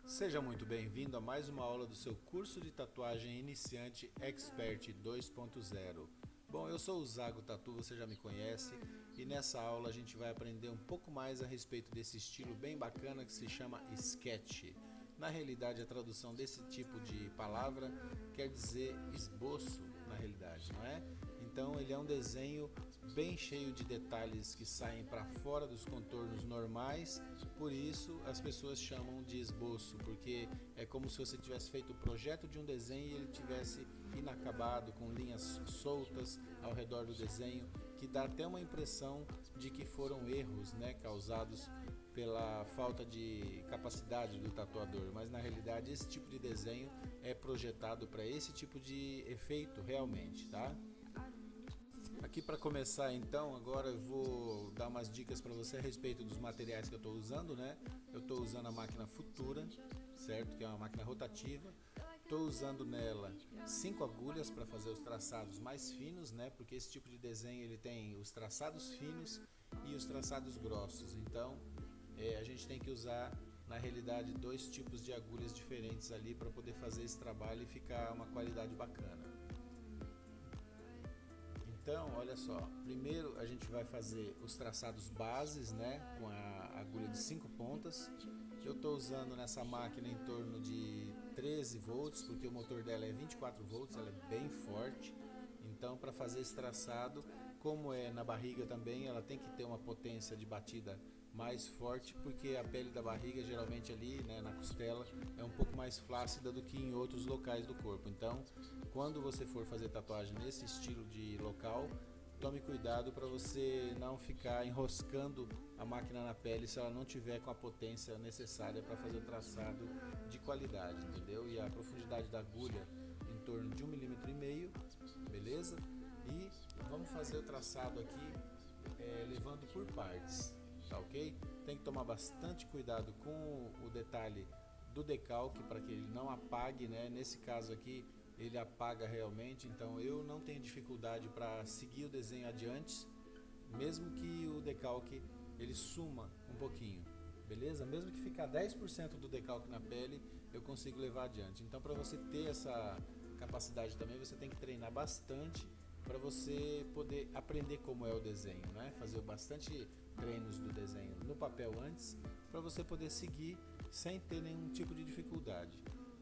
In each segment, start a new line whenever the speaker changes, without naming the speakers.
Seja muito bem-vindo a mais uma aula do seu curso de tatuagem iniciante Expert 2.0. Bom, eu sou o Zago Tatu, você já me conhece, e nessa aula a gente vai aprender um pouco mais a respeito desse estilo bem bacana que se chama Sketch. Na realidade, a tradução desse tipo de palavra quer dizer esboço, na realidade, não é? Então ele é um desenho bem cheio de detalhes que saem para fora dos contornos normais, por isso as pessoas chamam de esboço, porque é como se você tivesse feito o projeto de um desenho e ele tivesse inacabado, com linhas soltas ao redor do desenho, que dá até uma impressão de que foram erros, causados pela falta de capacidade do tatuador, mas na realidade esse tipo de desenho é projetado para esse tipo de efeito realmente, tá? Aqui para começar então, agora eu vou dar umas dicas para você a respeito dos materiais que eu estou usando, né? Eu estou usando a máquina Futura, certo? Que é uma máquina rotativa. Estou usando nela 5 agulhas para fazer os traçados mais finos, né? Porque esse tipo de desenho ele tem os traçados finos e os traçados grossos. Então a gente tem que usar na realidade dois tipos de agulhas diferentes ali para poder fazer esse trabalho e ficar uma qualidade bacana. Então, olha só, primeiro a gente vai fazer os traçados bases, né, com a agulha de 5 pontas. Eu estou usando nessa máquina em torno de 13 volts, porque o motor dela é 24 volts, ela é bem forte. Então, para fazer esse traçado, como é na barriga também, ela tem que ter uma potência de batida mais forte, porque a pele da barriga geralmente ali, né, na costela, é um pouco mais flácida do que em outros locais do corpo. Então, quando você for fazer tatuagem nesse estilo de local, tome cuidado para você não ficar enroscando a máquina na pele se ela não tiver com a potência necessária para fazer o traçado de qualidade, entendeu? E a profundidade da agulha em torno de 1,5 mm, beleza? E vamos fazer o traçado aqui levando por partes, tá ok? Tem que tomar bastante cuidado com o detalhe do decalque para que ele não apague, né? Nesse caso aqui ele apaga realmente, então eu não tenho dificuldade para seguir o desenho adiante, mesmo que o decalque ele suma um pouquinho, beleza? Mesmo que ficar 10% do decalque na pele, eu consigo levar adiante. Então, para você ter essa capacidade também, você tem que treinar bastante para você poder aprender como é o desenho, né? Fazer bastante treinos do desenho no papel antes, para você poder seguir sem ter nenhum tipo de dificuldade.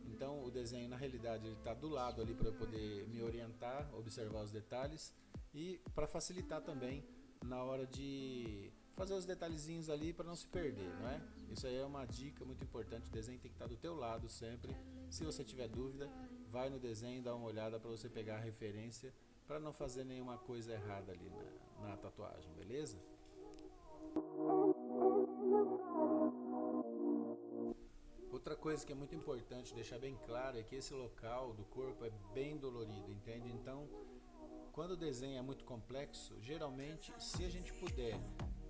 Então o desenho na realidade ele está do lado ali para eu poder me orientar, observar os detalhes e para facilitar também na hora de fazer os detalhezinhos ali para não se perder, não é? Isso aí é uma dica muito importante, o desenho tem que estar do teu lado sempre. Se você tiver dúvida, vai no desenho, dá uma olhada para você pegar a referência para não fazer nenhuma coisa errada ali na tatuagem, beleza? Outra coisa que é muito importante deixar bem claro é que esse local do corpo é bem dolorido, entende? Então, quando o desenho é muito complexo, geralmente, se a gente puder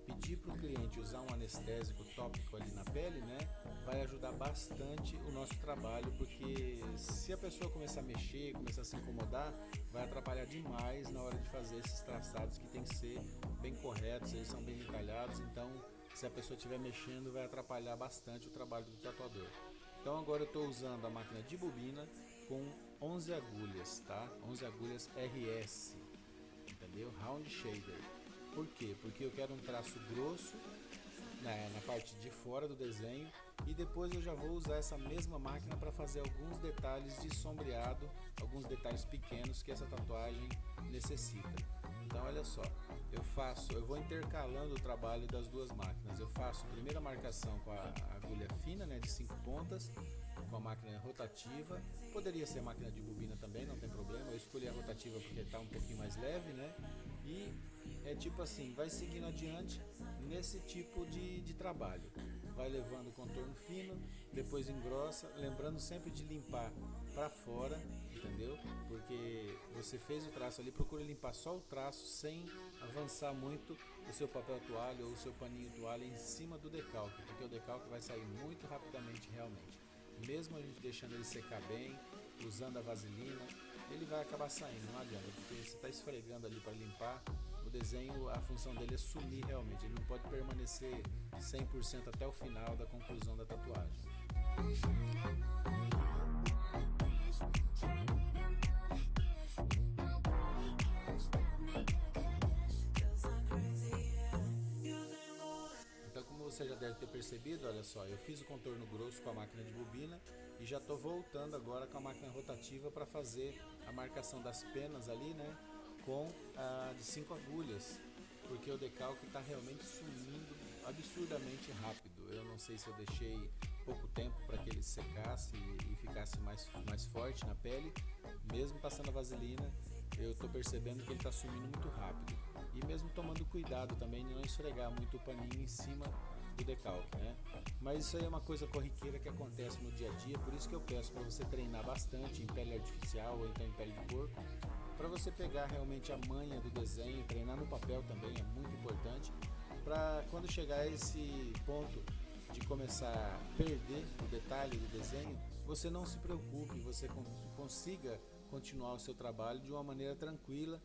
pedir para o cliente usar um anestésico tópico ali na pele, né, vai ajudar bastante o nosso trabalho, porque se a pessoa começar a mexer, começar a se incomodar, vai atrapalhar demais na hora de fazer esses traçados que tem que ser bem corretos, eles são bem detalhados, então se a pessoa estiver mexendo vai atrapalhar bastante o trabalho do tatuador. Então agora eu estou usando a máquina de bobina com 11 agulhas, tá? 11 agulhas RS, entendeu? Round Shader. Por quê? Porque eu quero um traço grosso na parte de fora do desenho e depois eu já vou usar essa mesma máquina para fazer alguns detalhes de sombreado, alguns detalhes pequenos que essa tatuagem necessita. Então olha só, eu vou intercalando o trabalho das duas máquinas. Eu faço a primeira marcação com a agulha fina, né, de 5 pontas, com a máquina rotativa. Poderia ser a máquina de bobina também, não tem problema. Eu escolhi a rotativa porque está um pouquinho mais leve, né? E é tipo assim, vai seguindo adiante nesse tipo de trabalho. Vai levando o contorno fino, depois engrossa, lembrando sempre de limpar para fora, entendeu? Porque você fez o traço ali, procura limpar só o traço sem avançar muito o seu papel toalha ou o seu paninho toalha em cima do decalque, porque o decalque vai sair muito rapidamente realmente. Mesmo a gente deixando ele secar bem, usando a vaselina, ele vai acabar saindo, não adianta, porque você está esfregando ali para limpar, o desenho, a função dele é sumir realmente, ele não pode permanecer 100% até o final da conclusão da tatuagem. você já deve ter percebido, olha só, eu fiz o contorno grosso com a máquina de bobina e já estou voltando agora com a máquina rotativa para fazer a marcação das penas ali, né, com a de 5 agulhas, porque o decalque está realmente sumindo absurdamente rápido. Eu não sei se eu deixei pouco tempo para que ele secasse e ficasse mais forte na pele, mesmo passando a vaselina, eu estou percebendo que ele está sumindo muito rápido. E mesmo tomando cuidado também de não esfregar muito o paninho em cima do decalque, né? Mas isso aí é uma coisa corriqueira que acontece no dia a dia, por isso que eu peço para você treinar bastante em pele artificial ou então em pele de porco, para você pegar realmente a manha do desenho, treinar no papel também é muito importante, para quando chegar a esse ponto de começar a perder o detalhe do desenho, você não se preocupe, você consiga continuar o seu trabalho de uma maneira tranquila,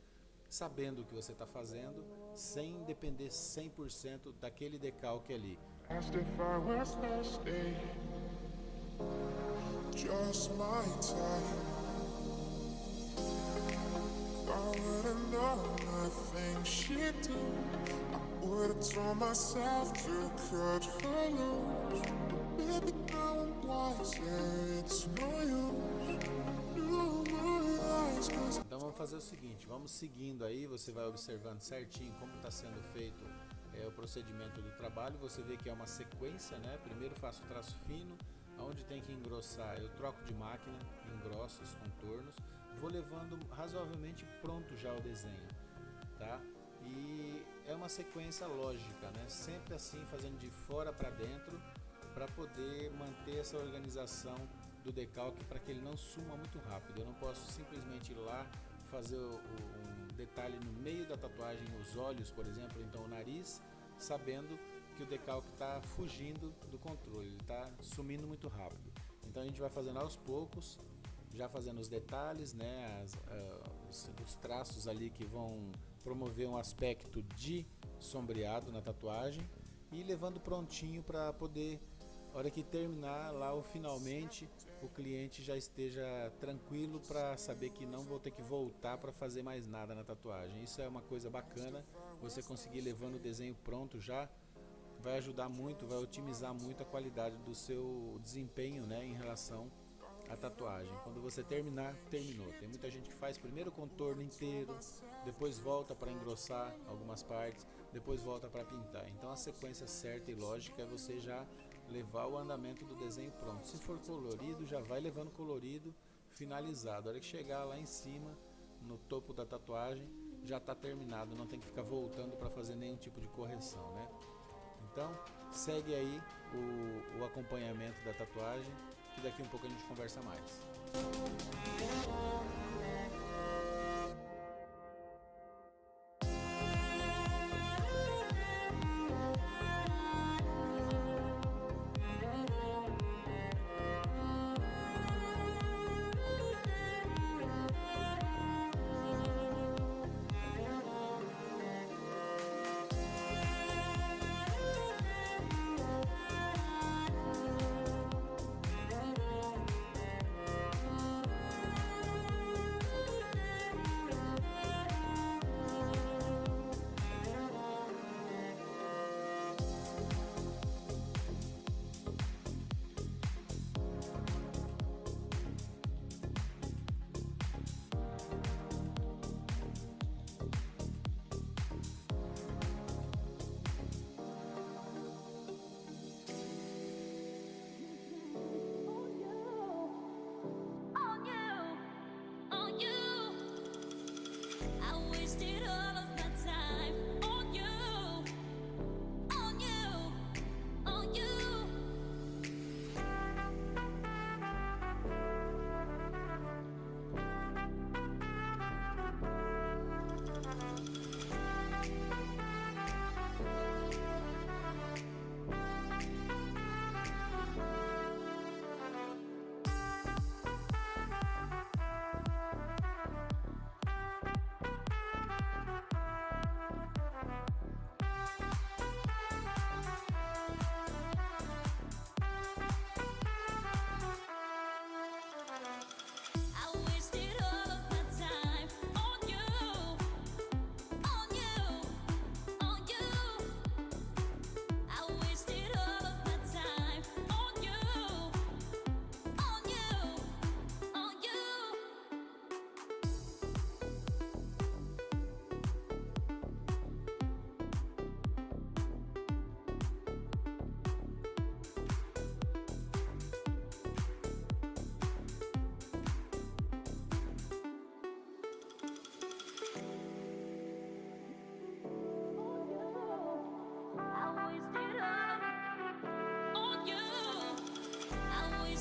sabendo o que você está fazendo, sem depender 100% daquele decalque ali. As if I was thirsty, just my time. If I would've known the things she'd do, I would've told myself to cut her loose. But baby, now I'm wiser, it's no use. Então vamos fazer o seguinte, vamos seguindo aí, você vai observando certinho como está sendo feito o procedimento do trabalho. Você vê que é uma sequência, né? Primeiro faço o traço fino, onde tem que engrossar eu troco de máquina, engrosso os contornos, vou levando razoavelmente pronto já o desenho, tá? E é uma sequência lógica, né? Sempre assim, fazendo de fora para dentro, para poder manter essa organização do decalque, para que ele não suma muito rápido. Eu não posso simplesmente ir lá fazer um detalhe no meio da tatuagem, os olhos, por exemplo, então o nariz, sabendo que o decalque está fugindo do controle, ele está sumindo muito rápido. Então a gente vai fazendo aos poucos, já fazendo os detalhes, né, os traços ali que vão promover um aspecto de sombreado na tatuagem, e levando prontinho para poder, a hora que terminar lá, finalmente o cliente já esteja tranquilo para saber que não vou ter que voltar para fazer mais nada na tatuagem. Isso é uma coisa bacana, você conseguir levando o desenho pronto já, vai ajudar muito, vai otimizar muito a qualidade do seu desempenho, né, em relação à tatuagem. Quando você terminar, terminou. Tem muita gente que faz primeiro o contorno inteiro, depois volta para engrossar algumas partes, depois volta para pintar. Então a sequência certa e lógica é você já levar o andamento do desenho pronto. Se for colorido, já vai levando colorido finalizado. A hora que chegar lá em cima, no topo da tatuagem, já está terminado, não tem que ficar voltando para fazer nenhum tipo de correção, né? Então, segue aí o acompanhamento da tatuagem, que daqui um pouco a gente conversa mais.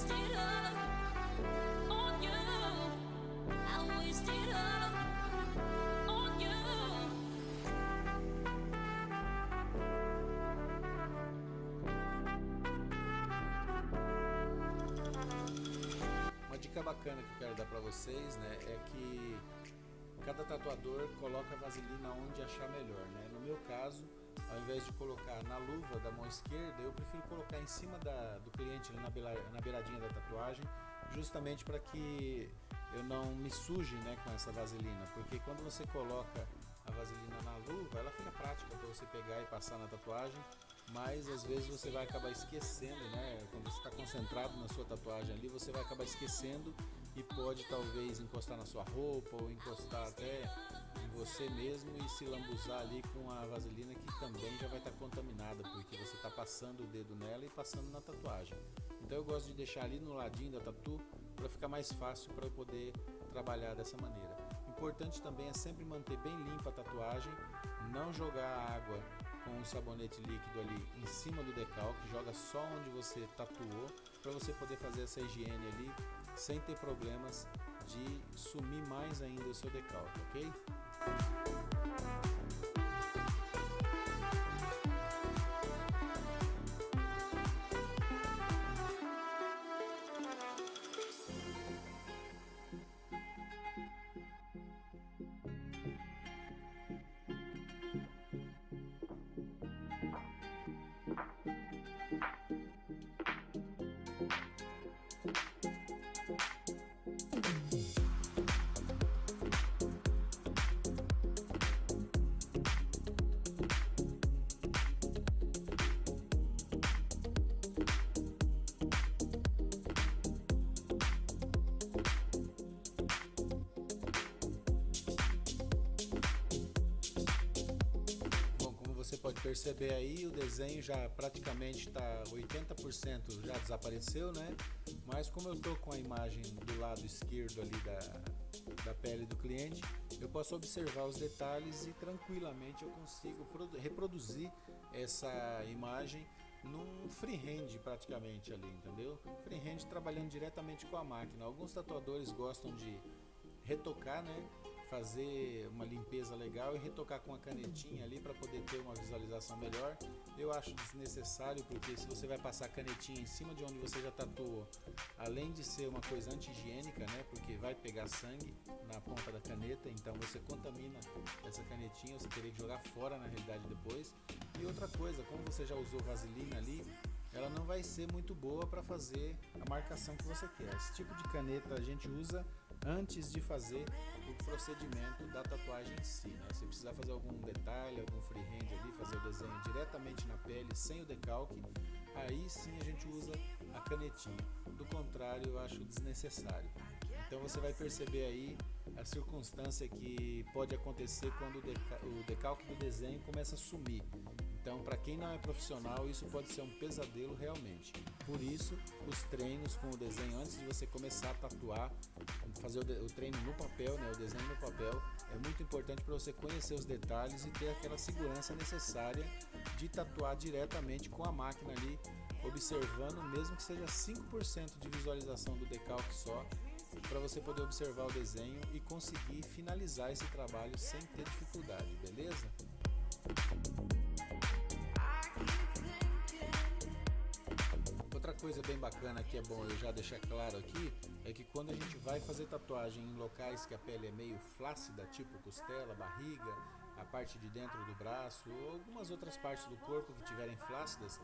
wasted love on you. I wasted love on you.
Uma dica bacana que eu quero dar para vocês, né, é que cada tatuador coloca a vaselina onde achar melhor, né? No meu caso, ao invés de colocar na luva da mão esquerda, eu prefiro colocar em cima do cliente, ali na beiradinha da tatuagem, justamente para que eu não me suje, né, com essa vaselina, porque quando você coloca a vaselina na luva, ela fica prática para você pegar e passar na tatuagem, mas às vezes você vai acabar esquecendo, né? Quando você está concentrado na sua tatuagem ali, você vai acabar esquecendo e pode talvez encostar na sua roupa ou encostar até em você mesmo e se lambuzar ali com a vaselina, que também já vai estar contaminada, porque você está passando o dedo nela e passando na tatuagem. Então eu gosto de deixar ali no ladinho da tatu para ficar mais fácil para eu poder trabalhar dessa maneira. Importante também é sempre manter bem limpa a tatuagem, não jogar água com um sabonete líquido ali em cima do decalque, joga só onde você tatuou, para você poder fazer essa higiene ali sem ter problemas de sumir mais ainda o seu decalque, ok? Você pode perceber aí, o desenho já praticamente está 80% já desapareceu, né? Mas como eu estou com a imagem do lado esquerdo ali da pele do cliente, eu posso observar os detalhes e tranquilamente eu consigo reproduzir essa imagem num freehand praticamente ali, entendeu? Freehand trabalhando diretamente com a máquina. Alguns tatuadores gostam de retocar, né? Fazer uma limpeza legal e retocar com a canetinha ali para poder ter uma visualização melhor. Eu acho desnecessário, porque se você vai passar a canetinha em cima de onde você já tatuou, além de ser uma coisa anti-higiênica, né, porque vai pegar sangue na ponta da caneta, então você contamina essa canetinha, você teria que jogar fora na realidade depois. E outra coisa, como você já usou vaselina ali, ela não vai ser muito boa para fazer a marcação que você quer. Esse tipo de caneta a gente usa antes de fazer o procedimento da tatuagem em si, né? Se precisar fazer algum detalhe, algum freehand ali, fazer o desenho diretamente na pele, sem o decalque, aí sim a gente usa a canetinha. Do contrário, eu acho desnecessário. Então você vai perceber aí a circunstância que pode acontecer quando o decalque do desenho começa a sumir. Então, para quem não é profissional, isso pode ser um pesadelo realmente. Por isso, os treinos com o desenho, antes de você começar a tatuar, fazer o treino no papel, né, o desenho no papel, é muito importante para você conhecer os detalhes e ter aquela segurança necessária de tatuar diretamente com a máquina ali, observando, mesmo que seja 5% de visualização do decalque só, para você poder observar o desenho e conseguir finalizar esse trabalho sem ter dificuldade, beleza? Outra coisa bem bacana que é bom eu já deixar claro aqui é que quando a gente vai fazer tatuagem em locais que a pele é meio flácida, tipo costela, barriga, a parte de dentro do braço ou algumas outras partes do corpo que tiverem flácidas,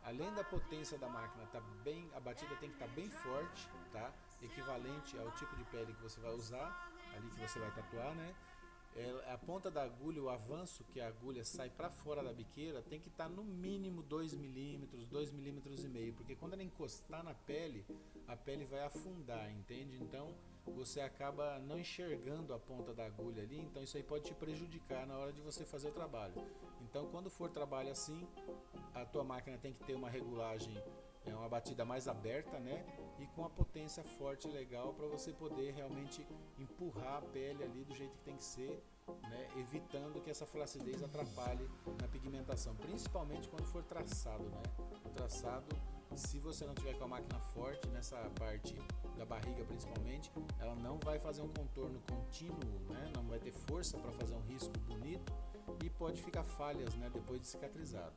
além da potência da máquina tá bem, a batida tem que estar bem forte, tá? Equivalente ao tipo de pele que você vai usar, ali que você vai tatuar, né? A ponta da agulha, o avanço que a agulha sai para fora da biqueira tem que estar no mínimo 2 milímetros, 2,5 milímetros, porque quando ela encostar na pele, a pele vai afundar, entende? Então você acaba não enxergando a ponta da agulha ali, então isso aí pode te prejudicar na hora de você fazer o trabalho. Então quando for trabalho assim, a tua máquina tem que ter uma regulagem, uma batida mais aberta, né? E com a potência forte e legal para você poder realmente empurrar a pele ali do jeito que tem que ser, né? Evitando que essa flacidez atrapalhe na pigmentação, principalmente quando for traçado, né? O traçado se você não tiver com a máquina forte, nessa parte da barriga principalmente, ela não vai fazer um contorno contínuo, né? Não vai ter força para fazer um risco bonito e pode ficar falhas, né, depois de cicatrizado.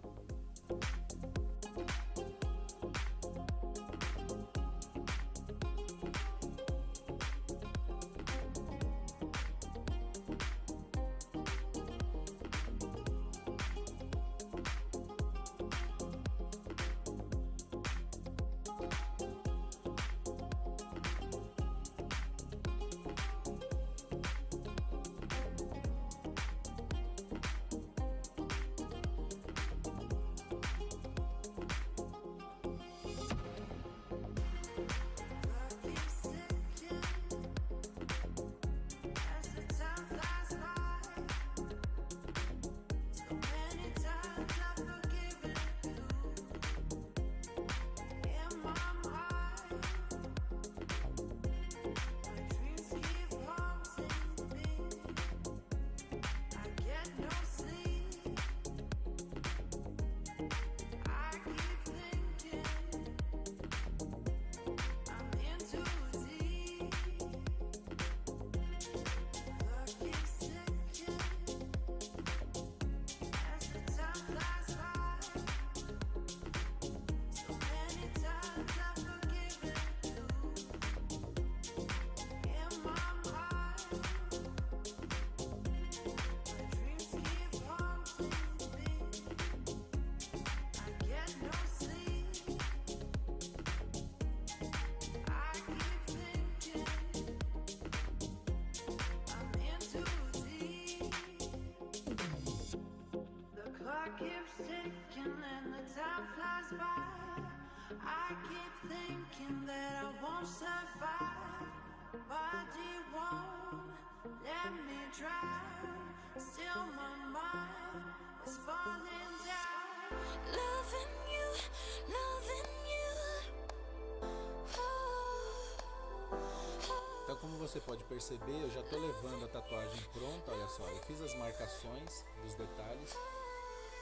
Keeps ticking and the time flies by. I keep thinking that I won't survive. Body won't let me drown. Still my mind is falling down. Loving you, loving you.
Então, como você pode perceber, eu já estou levando a tatuagem pronta. Olha só, eu fiz as marcações dos detalhes,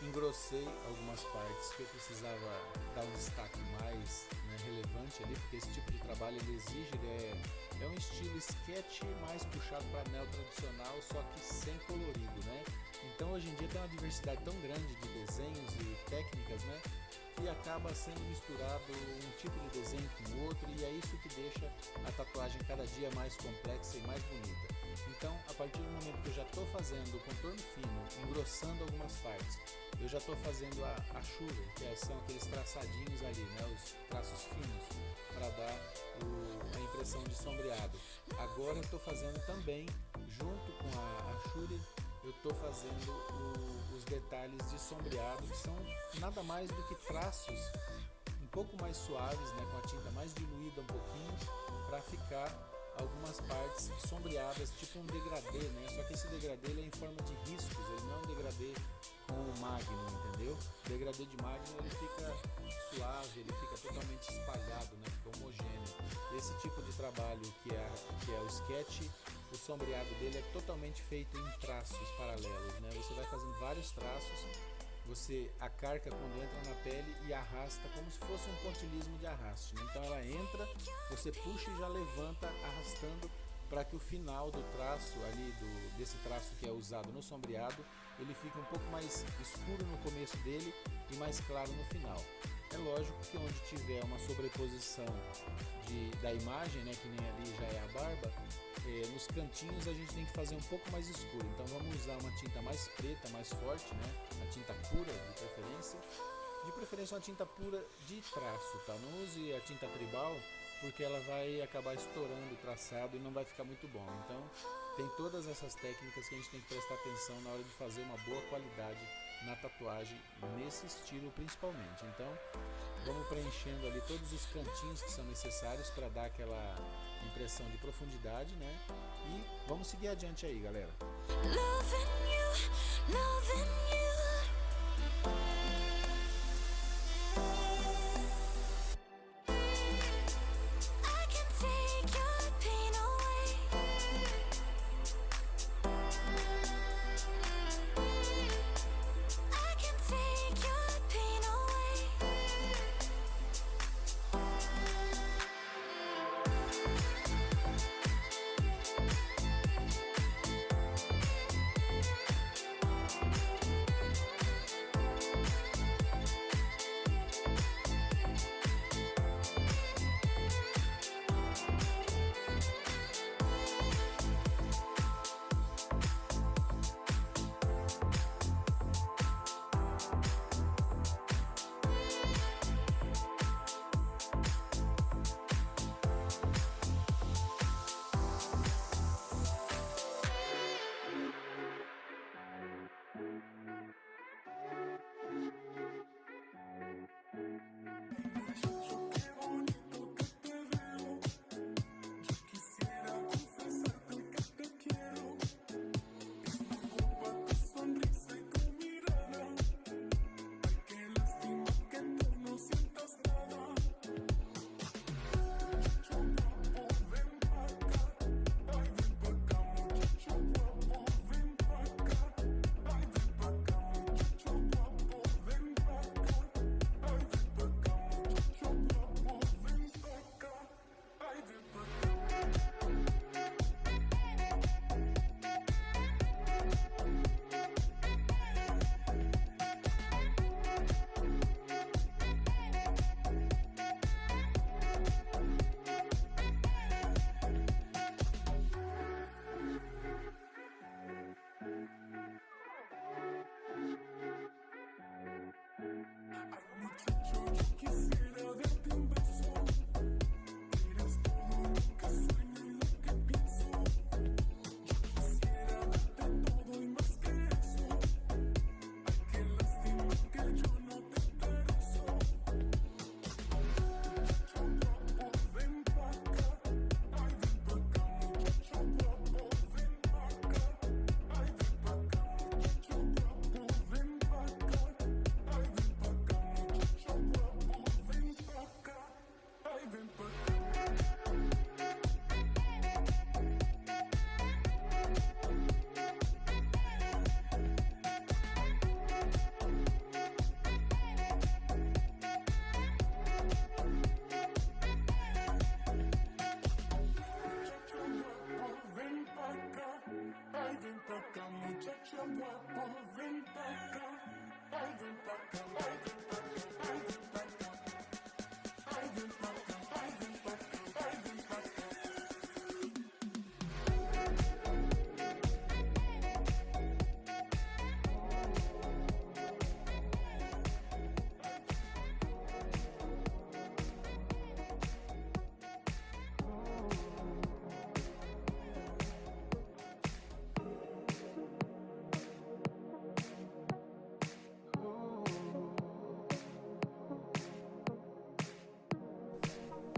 engrossei algumas partes que eu precisava dar um destaque mais, né, relevante ali, porque esse tipo de trabalho ele exige, é um estilo sketch mais puxado para neo tradicional, só que sem colorido, né? Então hoje em dia tem uma diversidade tão grande de desenhos e técnicas, né, que acaba sendo misturado um tipo de desenho com o outro, e é isso que deixa a tatuagem cada dia mais complexa e mais bonita. Então, a partir do momento que eu já estou fazendo o contorno fino, engrossando algumas partes, eu já estou fazendo a chuva, que são aqueles traçadinhos ali, né, os traços finos, para dar a impressão de sombreado. Agora eu estou fazendo também, junto com a Shuri, eu estou fazendo os detalhes de sombreado, que são nada mais do que traços um pouco mais suaves, né, com a tinta mais diluída um pouquinho, para ficar algumas partes sombreadas, tipo um degradê, né? Só que esse degradê ele é em forma de riscos, ele não é um degradê com o Magnum, entendeu? O degradê de Magnum ele fica suave, ele fica totalmente espalhado, né? Fica homogêneo. Esse tipo de trabalho que é o sketch, o sombreado dele é totalmente feito em traços paralelos, né? Você vai fazendo vários traços, você acarca quando entra na pele e arrasta como se fosse um pontilismo de arraste, né? Então ela entra, você puxa e já levanta arrastando para que o final do traço ali, desse traço que é usado no sombreado, ele fique um pouco mais escuro no começo dele e mais claro no final. É lógico que onde tiver uma sobreposição da imagem, né, que nem ali já é a barba, nos cantinhos a gente tem que fazer um pouco mais escuro. Então vamos usar uma tinta mais preta, mais forte, né, a tinta pura de preferência uma tinta pura de traço, tá? Não use a tinta tribal, porque ela vai acabar estourando o traçado e não vai ficar muito bom. Então tem todas essas técnicas que a gente tem que prestar atenção na hora de fazer uma boa qualidade na tatuagem, nesse estilo principalmente. Então vamos preenchendo ali todos os cantinhos que são necessários para dar aquela impressão de profundidade, né? E vamos seguir adiante aí, galera.
Loving you, loving you.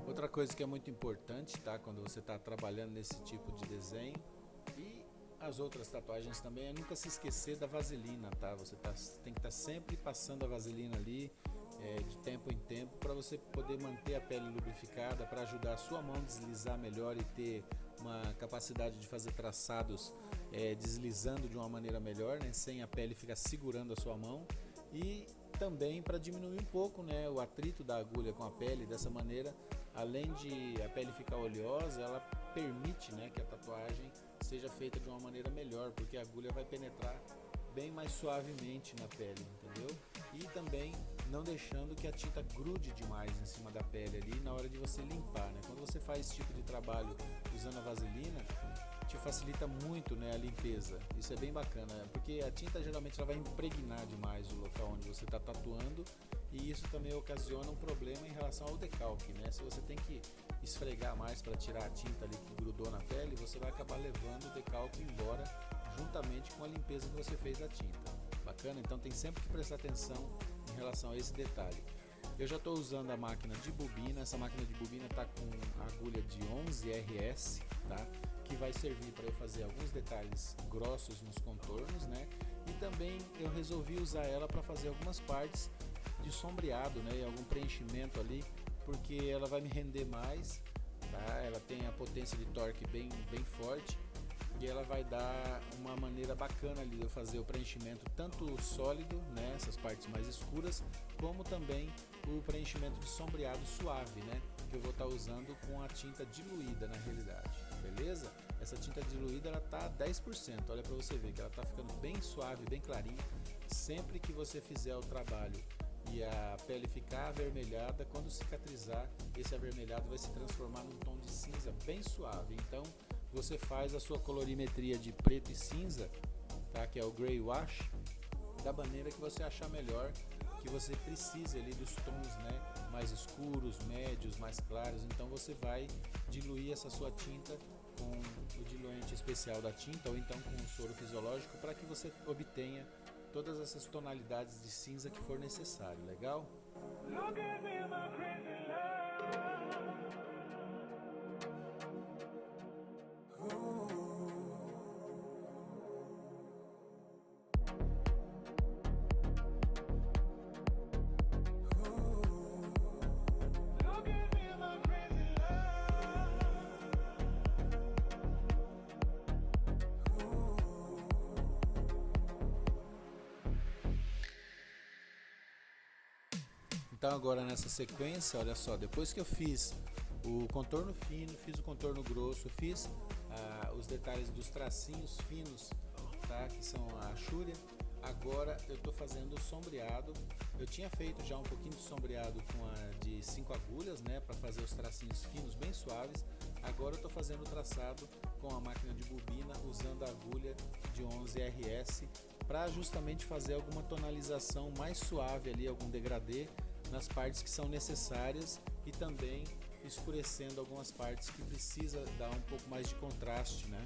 Outra coisa que é muito importante, tá? Quando você está trabalhando nesse tipo de desenho e as outras tatuagens também, é nunca se esquecer da vaselina, tá? Tem que estar sempre passando a vaselina ali, de tempo em tempo, para você poder manter a pele lubrificada, para ajudar a sua mão a deslizar melhor e ter uma capacidade de fazer traçados deslizando de uma maneira melhor, né? Sem a pele ficar segurando a sua mão, e também para diminuir um pouco, né, o atrito da agulha com a pele. Dessa maneira, além de a pele ficar oleosa, ela permite, né, que a tatuagem seja feita de uma maneira melhor, porque a agulha vai penetrar bem mais suavemente na pele, entendeu? E também não deixando que a tinta grude demais em cima da pele ali na hora de você limpar, né? Quando você faz esse tipo de trabalho usando a vaselina, te facilita muito, né, a limpeza. Isso é bem bacana, porque a tinta geralmente ela vai impregnar demais o local onde você está tatuando, e isso também ocasiona um problema em relação ao decalque, né? Se você tem que esfregar mais para tirar a tinta ali que grudou na pele, você vai acabar levando o decalque embora juntamente com a limpeza que você fez da tinta. Bacana? Então tem sempre que prestar atenção em relação a esse detalhe. Eu já estou usando a máquina de bobina. Essa máquina de bobina está com a agulha de 11 RS, tá? Que vai servir para eu fazer alguns detalhes grossos nos contornos, né? E também eu resolvi usar ela para fazer algumas partes de sombreado, né? E algum preenchimento ali, porque ela vai me render mais, tá? Ela tem a potência de torque bem forte, e ela vai dar uma maneira bacana ali de eu fazer o preenchimento tanto sólido, né, essas partes mais escuras, como também o preenchimento de sombreado suave, né, que eu vou estar usando com a tinta diluída na realidade, beleza? Essa tinta diluída ela tá 10%, olha para você ver que ela tá ficando bem suave, bem clarinha. Sempre que você fizer o trabalho e a pele ficar avermelhada, quando cicatrizar, esse avermelhado vai se transformar num tom de cinza bem suave. Então você faz a sua colorimetria de preto e cinza, tá? Que é o Gray Wash, da maneira que você achar melhor, que você precise ali dos tons, né, mais escuros, médios, mais claros. Então você vai diluir essa sua tinta com o diluente especial da tinta, ou então com o soro fisiológico, para que você obtenha todas essas tonalidades de cinza que for necessário, legal? Então agora nessa sequência, olha só, depois que eu fiz o contorno fino, fiz o contorno grosso, fiz os detalhes dos tracinhos finos, tá? Que são a achúria. Agora eu estou fazendo o sombreado. Eu tinha feito já um pouquinho de sombreado com a de 5 agulhas, né, para fazer os tracinhos finos bem suaves. Agora eu estou fazendo o traçado com a máquina de bobina usando a agulha de 11 RS para justamente fazer alguma tonalização mais suave ali, algum degradê nas partes que são necessárias, e também escurecendo algumas partes que precisa dar um pouco mais de contraste, né?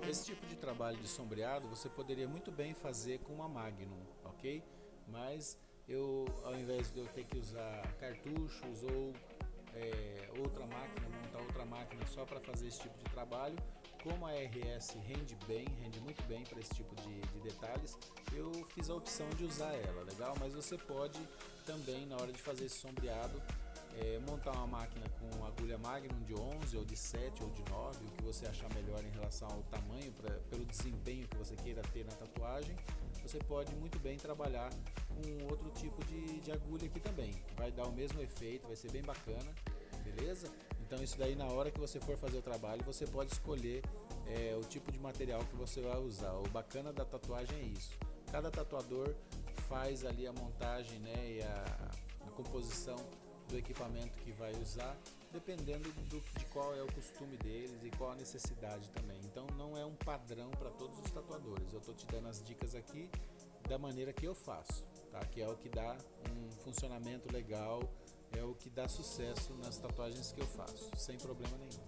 Esse tipo de trabalho de sombreado você poderia muito bem fazer com uma Magnum, ok? Mas ao invés de eu ter que usar cartuchos ou outra máquina, montar outra máquina só para fazer esse tipo de trabalho, como a RS rende muito bem para esse tipo de detalhes, eu fiz a opção de usar ela, legal? Mas você pode também, na hora de fazer esse sombreado, montar uma máquina com agulha Magnum de 11 ou de 7 ou de 9, o que você achar melhor em relação ao tamanho, pelo desempenho que você queira ter na tatuagem. Você pode muito bem trabalhar com outro tipo de agulha aqui também, vai dar o mesmo efeito, vai ser bem bacana, beleza? Então isso daí, na hora que você for fazer o trabalho, você pode escolher o tipo de material que você vai usar. O bacana da tatuagem é isso, cada tatuador faz ali a montagem, né, e a composição do equipamento que vai usar, dependendo de qual é o costume deles e qual a necessidade também. Então não é um padrão para todos os tatuadores, eu estou te dando as dicas aqui da maneira que eu faço, tá? Que é o que dá um funcionamento legal, é o que dá sucesso nas tatuagens que eu faço, sem problema nenhum.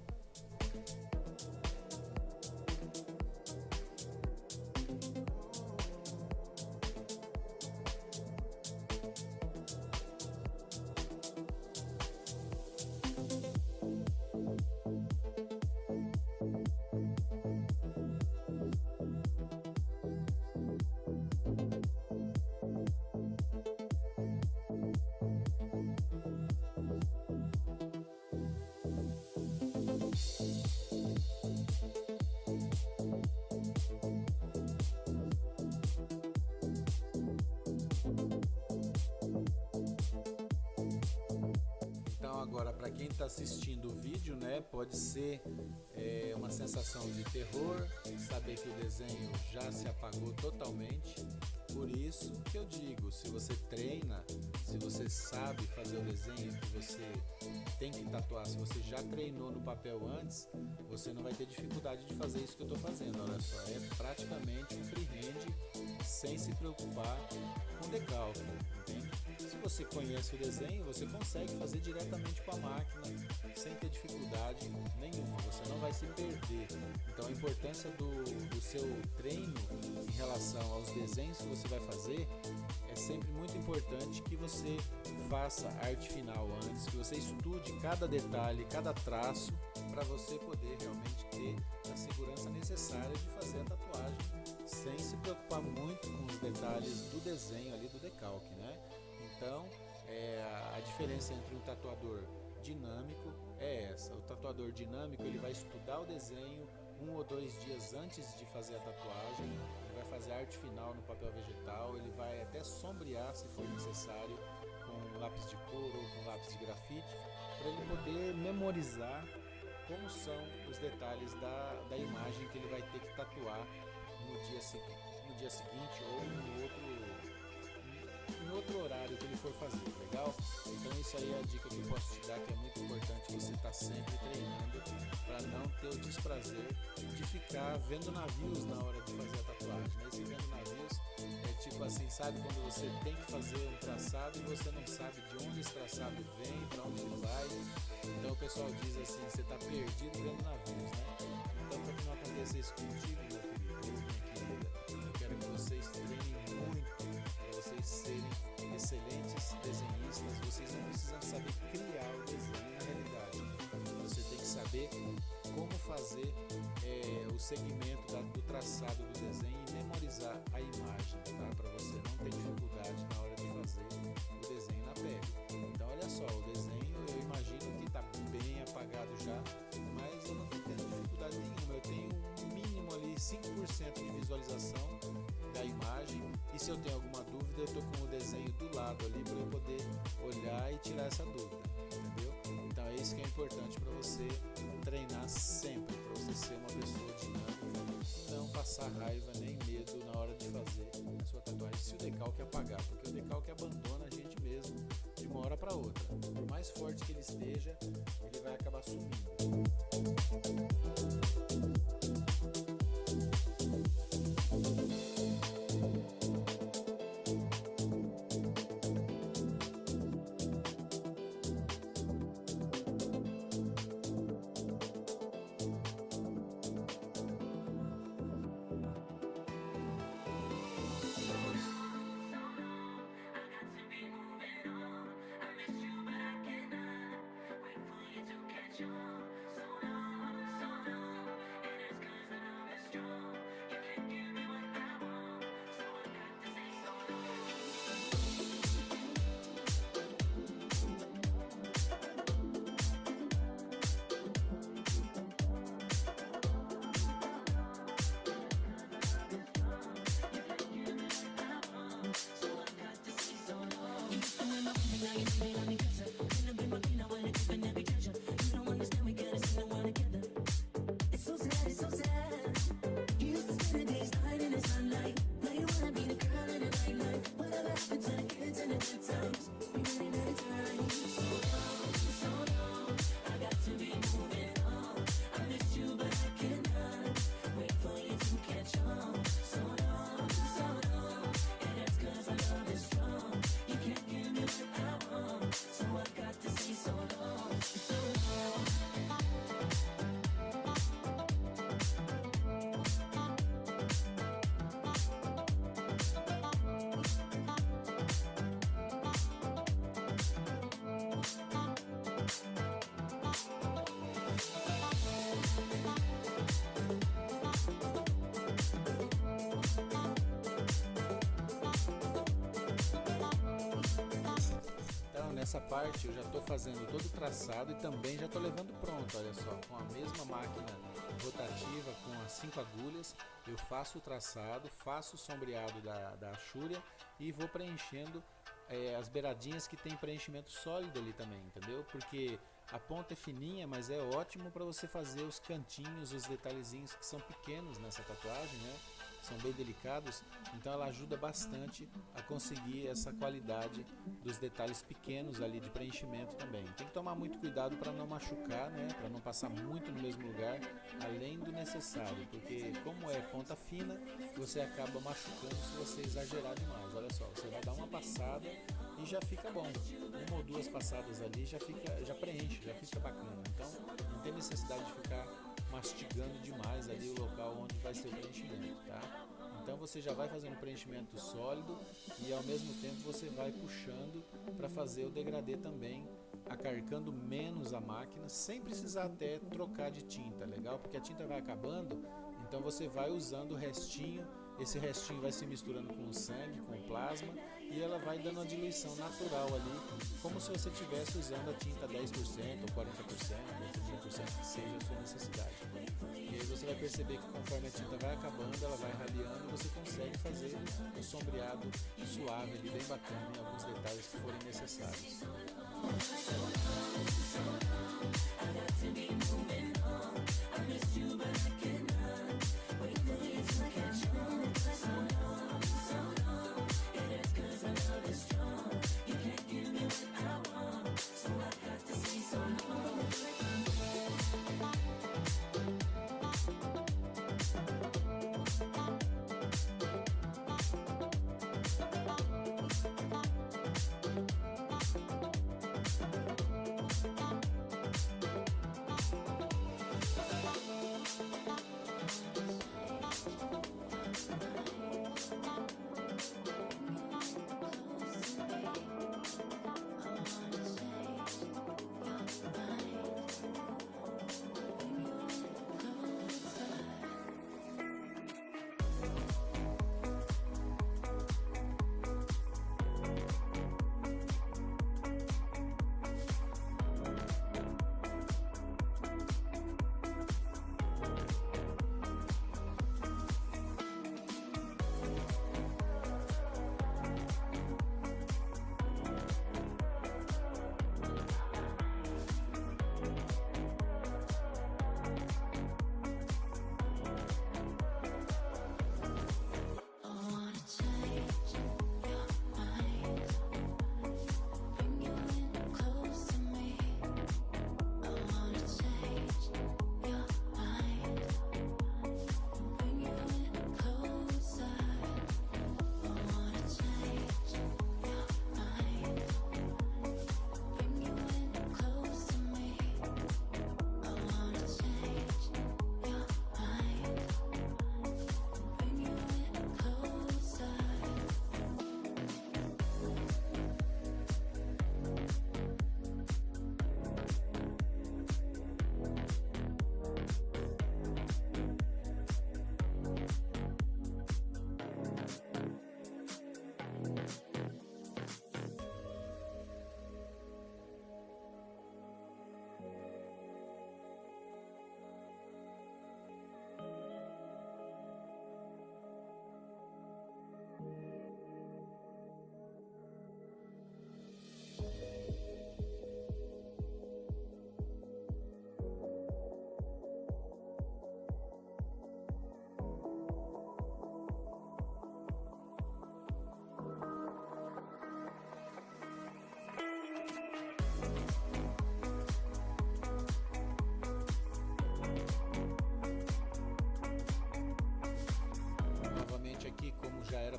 Agora, para quem está assistindo o vídeo, né, pode ser uma sensação de terror, saber que o desenho já se apagou totalmente. Por isso que eu digo, se você treina, se você sabe fazer o desenho que você tem que tatuar, se você já treinou no papel antes, você não vai ter dificuldade de fazer isso que eu estou fazendo. Olha só, é praticamente um freehand sem se preocupar com decalque, entende? Se você conhece o desenho, você consegue fazer diretamente com a máquina sem ter dificuldade nenhuma, você não vai se perder. Então a importância do seu treino em relação aos desenhos que você vai fazer é sempre muito importante que você faça a arte final antes, que você estude cada detalhe, cada traço, para você poder realmente ter a segurança necessária de fazer a tatuagem sem se preocupar muito com os detalhes do desenho ali, do decalque, né? Então, a diferença entre um tatuador dinâmico é essa. O tatuador dinâmico, ele vai estudar o desenho 1 ou 2 dias antes de fazer a tatuagem, ele vai fazer a arte final no papel vegetal, ele vai até sombrear, se for necessário, com lápis de cor ou com lápis de grafite, para ele poder memorizar como são os detalhes da imagem que ele vai ter que tatuar no dia seguinte ou em outro horário que ele for fazer, legal? Então isso aí é a dica que eu posso te dar, que é muito importante você estar sempre treinando para não ter o desprazer de ficar vendo navios na hora de fazer a tatuagem, né? Esse vendo navios é tipo assim, sabe, quando você tem que fazer um traçado e você não sabe de onde esse traçado vem, para onde ele vai. Então o pessoal diz assim, você está perdido vendo navios, né? Então, para que não aconteça isso contigo, meu querido ou minha querida, eu quero que vocês treinem muito, para vocês serem excelentes desenhistas. Vocês não precisam saber criar o desenho na realidade, você tem que saber como fazer o segmento do traçado do desenho e memorizar a imagem, tá? Para você não ter dificuldade na hora de fazer o desenho na pele. Então olha só, o desenho eu imagino que está bem apagado já, mas eu não estou tendo dificuldade nenhuma, eu tenho um mínimo ali 5% de visualização da imagem, e se eu tenho alguma dúvida eu estou com o desenho do lado ali para eu poder olhar e tirar essa dúvida, entendeu? Então é isso que é importante para você treinar sempre, para você ser uma pessoa dinâmica, não passar raiva nem medo na hora de fazer a sua tatuagem se o decalque apagar, porque o decalque abandona a gente mesmo de uma hora para outra. Por mais forte que ele esteja, ele vai acabar sumindo. nessa parte eu já estou fazendo todo o traçado e também já estou levando pronto, olha só, com a mesma máquina rotativa, com as 5 agulhas, eu faço o traçado, faço o sombreado da achúria e vou preenchendo as beiradinhas que tem preenchimento sólido ali também, entendeu? Porque a ponta é fininha, mas é ótimo para você fazer os cantinhos, os detalhezinhos que são pequenos nessa tatuagem, né? São bem delicados, então ela ajuda bastante a conseguir essa qualidade dos detalhes pequenos ali de preenchimento também. Tem que tomar muito cuidado para não machucar, né? Para não passar muito no mesmo lugar, além do necessário, porque como é ponta fina, você acaba machucando se você exagerar demais. Olha só, você vai dar uma passada e já fica bom. Uma ou duas passadas ali já preenche, já fica bacana. Então não tem necessidade de ficar mastigando demais ali o local onde vai ser o preenchimento, tá? Então você já vai fazendo um preenchimento sólido e ao mesmo tempo você vai puxando para fazer o degradê também, acarcando menos a máquina, sem precisar até trocar de tinta, legal? Porque a tinta vai acabando, então você vai usando o restinho, esse restinho vai se misturando com o sangue, com o plasma, e ela vai dando uma diluição natural ali, como se você estivesse usando a tinta 10% ou 40%, ou 30% que seja a sua necessidade. E aí você vai perceber que conforme a tinta vai acabando, ela vai raleando e você consegue fazer um sombreado suave ali, bem bacana, em alguns detalhes que forem necessários.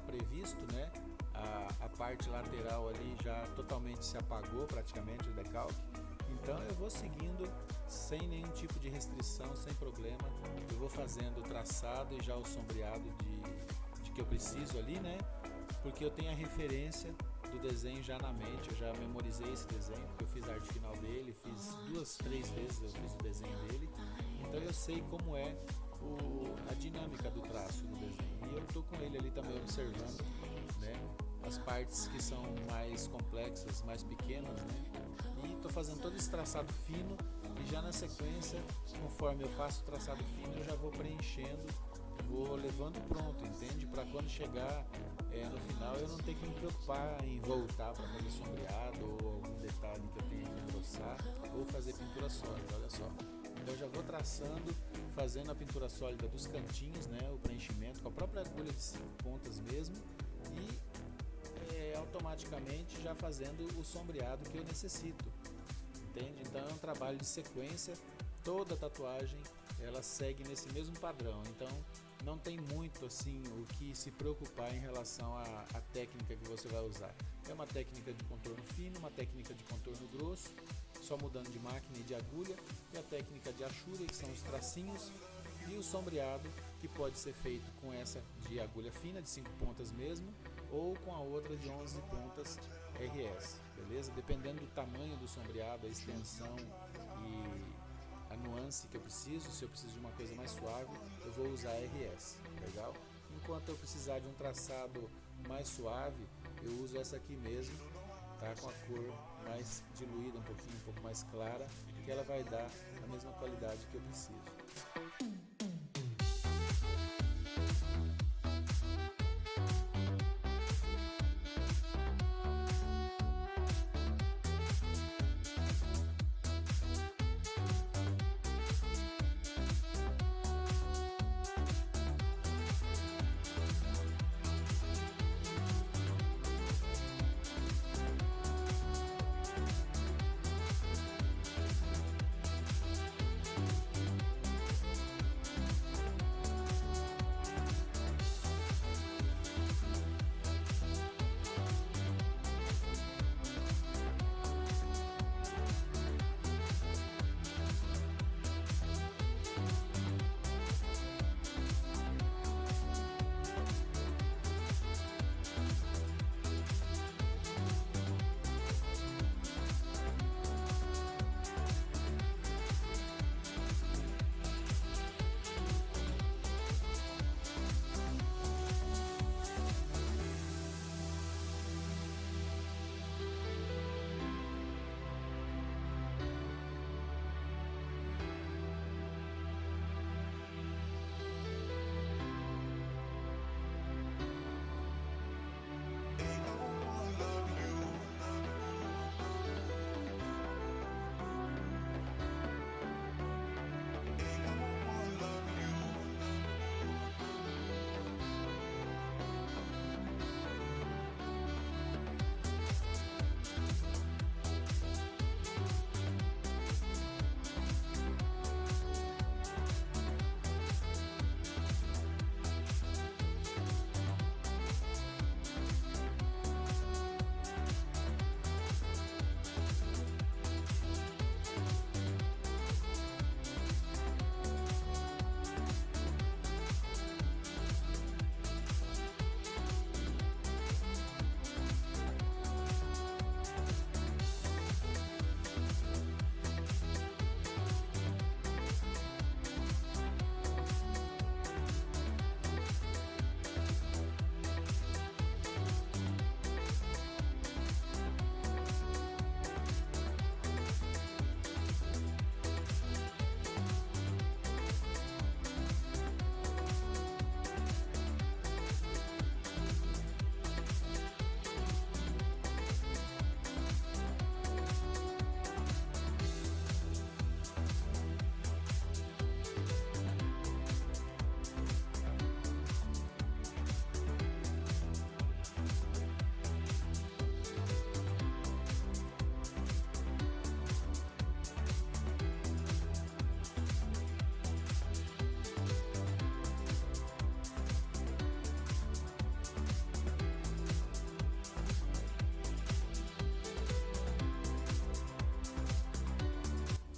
Previsto, né? A parte lateral ali já totalmente se apagou praticamente o decalque, então eu vou seguindo sem nenhum tipo de restrição, sem problema. Eu vou fazendo o traçado e já o sombreado de que eu preciso ali, né? Porque eu tenho a referência do desenho já na mente, eu já memorizei esse desenho, porque eu fiz a arte final dele, fiz 2, 3 vezes eu fiz o desenho dele, então eu sei como é a dinâmica do traço do desenho. E eu estou com ele ali também observando, né, as partes que são mais complexas, mais pequenas, né? E estou fazendo todo esse traçado fino e já na sequência, conforme eu faço o traçado fino, eu já vou preenchendo, vou levando pronto, entende? Para quando chegar no final eu não ter que me preocupar em voltar para fazer sombreado ou algum detalhe que eu tenha que engrossar ou fazer pintura sólida, olha só. Então eu já vou traçando, fazendo a pintura sólida dos cantinhos, né? O preenchimento com a própria agulha de 5 pontas mesmo e automaticamente já fazendo o sombreado que eu necessito, entende? Então é um trabalho de sequência, toda tatuagem ela segue nesse mesmo padrão, então não tem muito assim o que se preocupar em relação à técnica que você vai usar. É uma técnica de contorno fino, uma técnica de contorno grosso, só mudando de máquina e de agulha, e a técnica de achura, que são os tracinhos, e o sombreado, que pode ser feito com essa de agulha fina, de 5 pontas mesmo, ou com a outra de 11 pontas RS, beleza? Dependendo do tamanho do sombreado, a extensão e a nuance que eu preciso, se eu preciso de uma coisa mais suave, eu vou usar RS, legal? Enquanto eu precisar de um traçado mais suave, eu uso essa aqui mesmo, tá? Com a cor mais diluída, um pouco mais clara, que ela vai dar a mesma qualidade que eu preciso.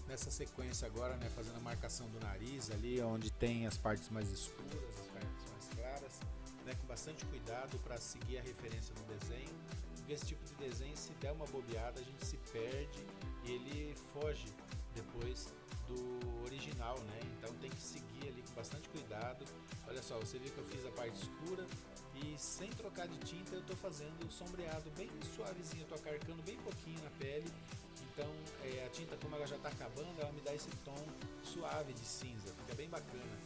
Nessa sequência agora, né, fazendo a marcação do nariz ali, onde tem as partes mais escuras, as partes mais claras, né, com bastante cuidado para seguir a referência do desenho, porque esse tipo de desenho, se der uma bobeada, a gente se perde e ele foge depois do original, né? Então tem que seguir ali com bastante cuidado. Olha só, você viu que eu fiz a parte escura e sem trocar trocar de tinta, eu estou fazendo o sombreado bem suavezinho, eu estou carcando bem pouquinho na pele. Então a tinta, como ela já está acabando, ela me dá esse tom suave de cinza, fica bem bacana.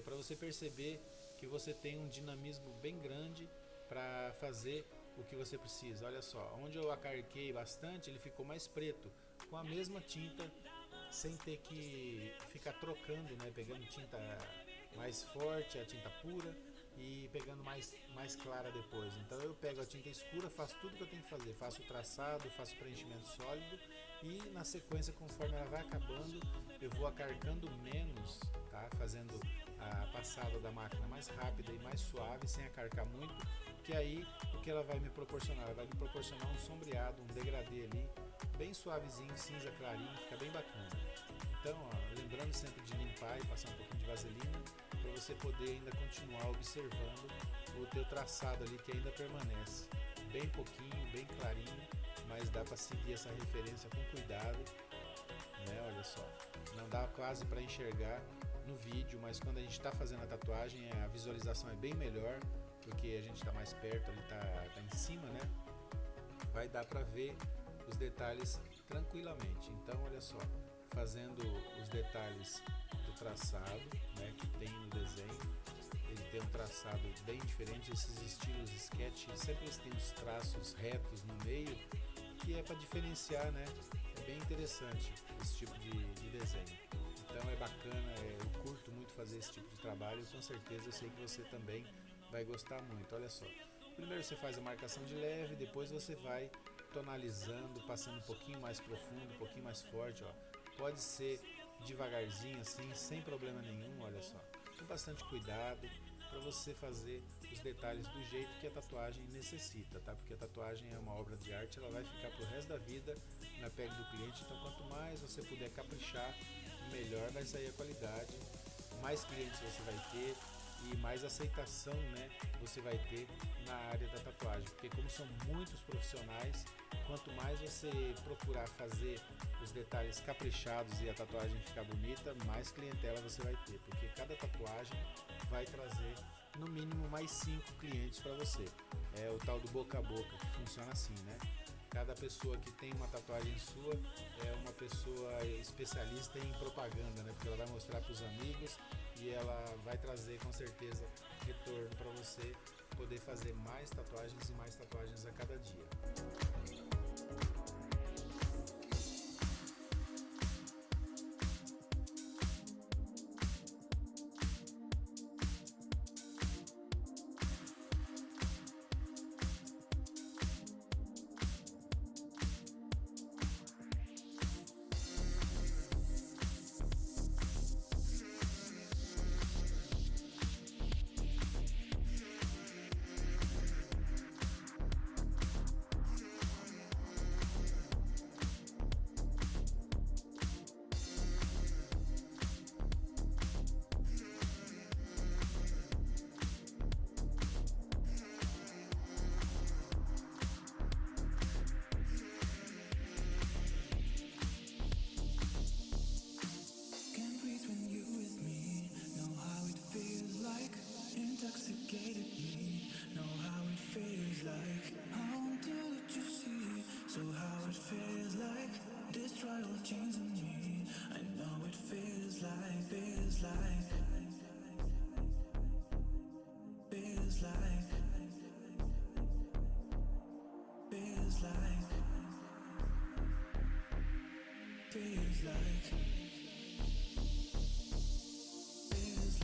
Para você perceber que você tem um dinamismo bem grande para fazer o que você precisa. Olha só, onde eu acarquei bastante, ele ficou mais preto, com a mesma tinta, sem ter que ficar trocando, né? Pegando tinta mais forte, a tinta pura, e pegando mais clara depois. Então eu pego a tinta escura, faço tudo que eu tenho que fazer, faço o traçado, faço o preenchimento sólido, e na sequência, conforme ela vai acabando, eu vou acarcando menos, tá? Fazendo a passada da máquina mais rápida e mais suave, sem acarcar muito, que aí o que ela vai me proporcionar? Ela vai me proporcionar um sombreado, um degradê ali, bem suavezinho, cinza clarinho, fica bem bacana. Então, ó, lembrando sempre de limpar e passar um pouquinho de vaselina, para você poder ainda continuar observando o teu traçado ali, que ainda permanece bem pouquinho, bem clarinho, mas dá para seguir essa referência com cuidado, né? Olha só, não dá quase para enxergar no vídeo, mas quando a gente está fazendo a tatuagem, a visualização é bem melhor, porque a gente está mais perto, ali tá em cima, né? Vai dar para ver os detalhes tranquilamente. Então, olha só, fazendo os detalhes do traçado, né, que tem no desenho. Ele tem um traçado bem diferente. Esses estilos sketch sempre eles têm os traços retos no meio, que é para diferenciar, né? É bem interessante esse tipo de desenho. Então é bacana, eu curto muito fazer esse tipo de trabalho, e com certeza eu sei que você também vai gostar muito. Olha só, primeiro você faz a marcação de leve, depois você vai tonalizando, passando um pouquinho mais profundo, um pouquinho mais forte, ó. Pode ser devagarzinho assim, sem problema nenhum, olha só, com bastante cuidado, para você fazer os detalhes do jeito que a tatuagem necessita, tá? Porque a tatuagem é uma obra de arte, ela vai ficar pro resto da vida na pele do cliente. Então quanto mais você puder caprichar, melhor vai sair a qualidade, mais clientes você vai ter e mais aceitação, né, você vai ter na área da tatuagem, porque como são muitos profissionais, quanto mais você procurar fazer os detalhes caprichados e a tatuagem ficar bonita, mais clientela você vai ter, porque cada tatuagem vai trazer no mínimo mais 5 clientes para você. É o tal do boca a boca, que funciona assim, né? Cada pessoa que tem uma tatuagem sua é uma pessoa especialista em propaganda, né? Porque ela vai mostrar para os amigos e ela vai trazer com certeza retorno para você poder fazer mais tatuagens e mais tatuagens a cada dia.
Intoxicated me, know how it feels like. I won't do what you see, so how it feels like. Destroy all chains in me, I know it feels like, feels like, feels like, feels like, feels like. Feels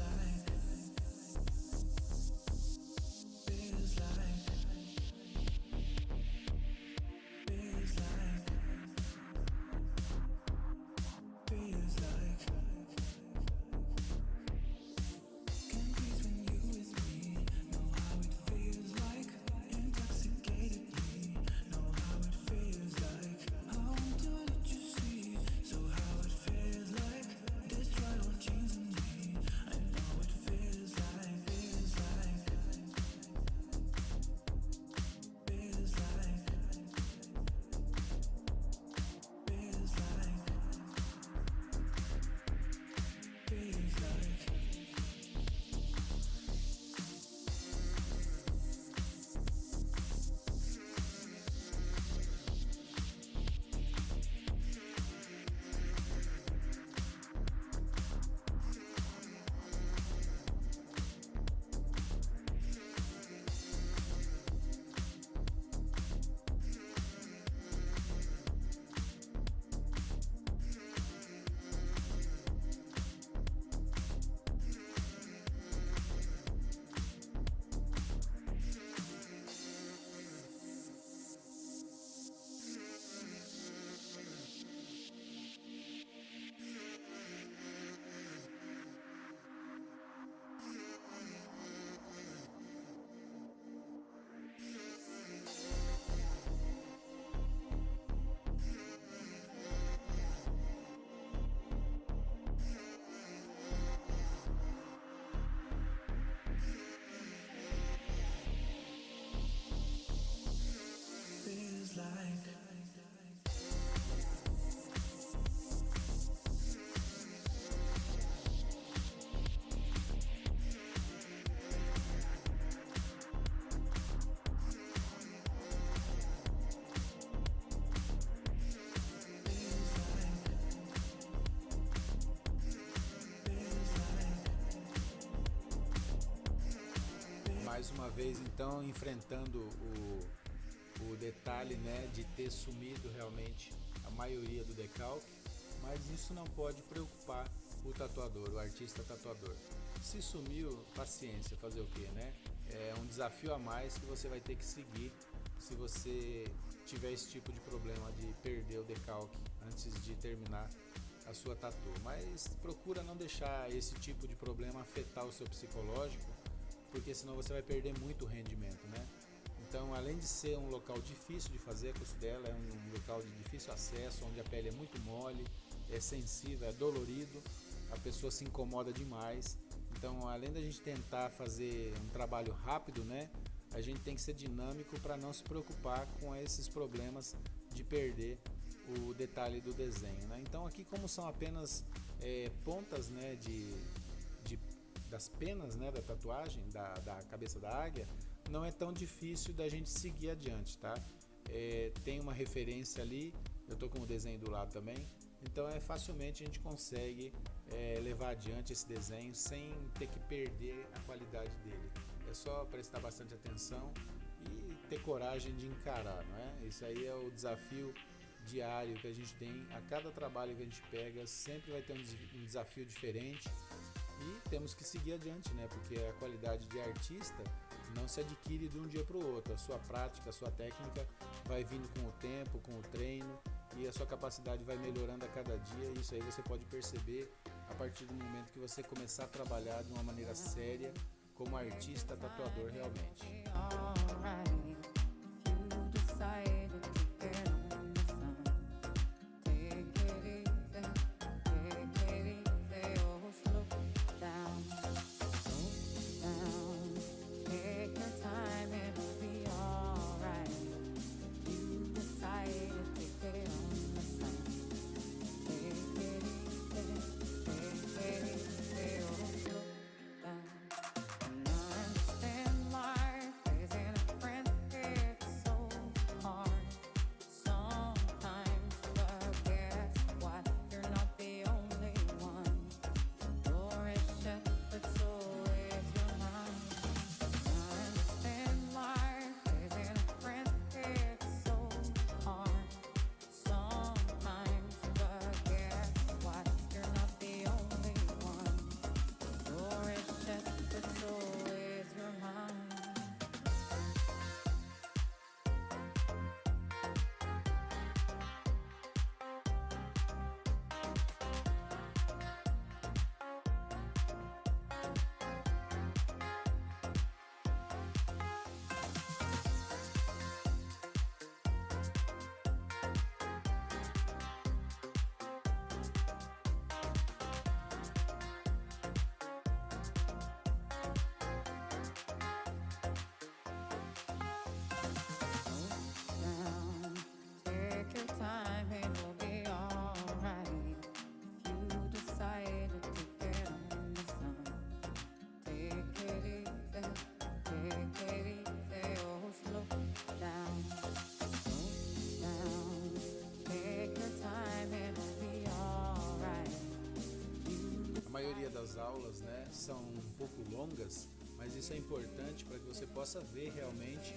uma vez então enfrentando o detalhe, né, de ter sumido realmente a maioria do decalque, mas isso não pode preocupar o tatuador, o artista tatuador. Se sumiu, paciência, fazer o que, né? É um desafio a mais que você vai ter que seguir se você tiver esse tipo de problema de perder o decalque antes de terminar a sua tatu. Mas procura não deixar esse tipo de problema afetar o seu psicológico, porque senão você vai perder muito rendimento, né? Então, além de ser um local difícil de fazer, a costela é um local de difícil acesso, onde a pele é muito mole, é sensível, é dolorido, a pessoa se incomoda demais. Então, além da gente tentar fazer um trabalho rápido, né, a gente tem que ser dinâmico para não se preocupar com esses problemas de perder o detalhe do desenho, né? Então, aqui como são apenas pontas, né, das penas, né, da tatuagem, da cabeça da águia, não é tão difícil da gente seguir adiante, tá? Tem uma referência ali, eu tô com o desenho do lado também, então facilmente a gente consegue levar adiante esse desenho sem ter que perder a qualidade dele. É só prestar bastante atenção e ter coragem de encarar, não é? Isso aí é o desafio diário que a gente tem. A cada trabalho que a gente pega sempre vai ter um desafio diferente e temos que seguir adiante, né? Porque a qualidade de artista não se adquire de um dia para o outro. A sua prática, a sua técnica vai vindo com o tempo, com o treino, e a sua capacidade vai melhorando a cada dia. E isso aí você pode perceber a partir do momento que você começar a trabalhar de uma maneira séria como artista tatuador realmente. Das aulas, né, são um pouco longas, mas isso é importante para que você possa ver realmente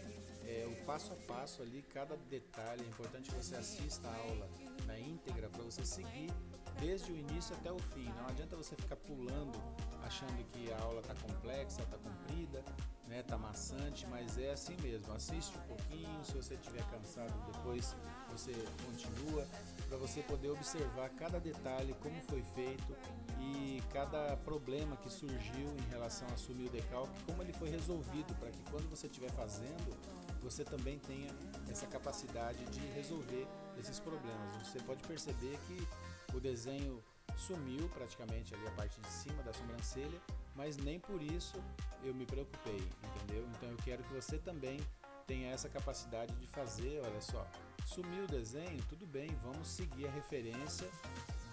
o passo a passo ali, cada detalhe. É importante que você assista a aula na íntegra para você seguir desde o início até o fim. Não adianta você ficar pulando achando que a aula está complexa, está comprida, né, tá maçante, mas é assim mesmo. Assiste um pouquinho, se você estiver cansado depois você continua, para você poder observar cada detalhe, como foi feito e cada problema que surgiu em relação a assumir o decalque, como ele foi resolvido, para que quando você estiver fazendo, você também tenha essa capacidade de resolver esses problemas. Você pode perceber que o desenho sumiu praticamente ali a parte de cima da sobrancelha, mas nem por isso eu me preocupei, entendeu? Então eu quero que você também tenha essa capacidade de fazer, olha só, sumiu o desenho, tudo bem, vamos seguir a referência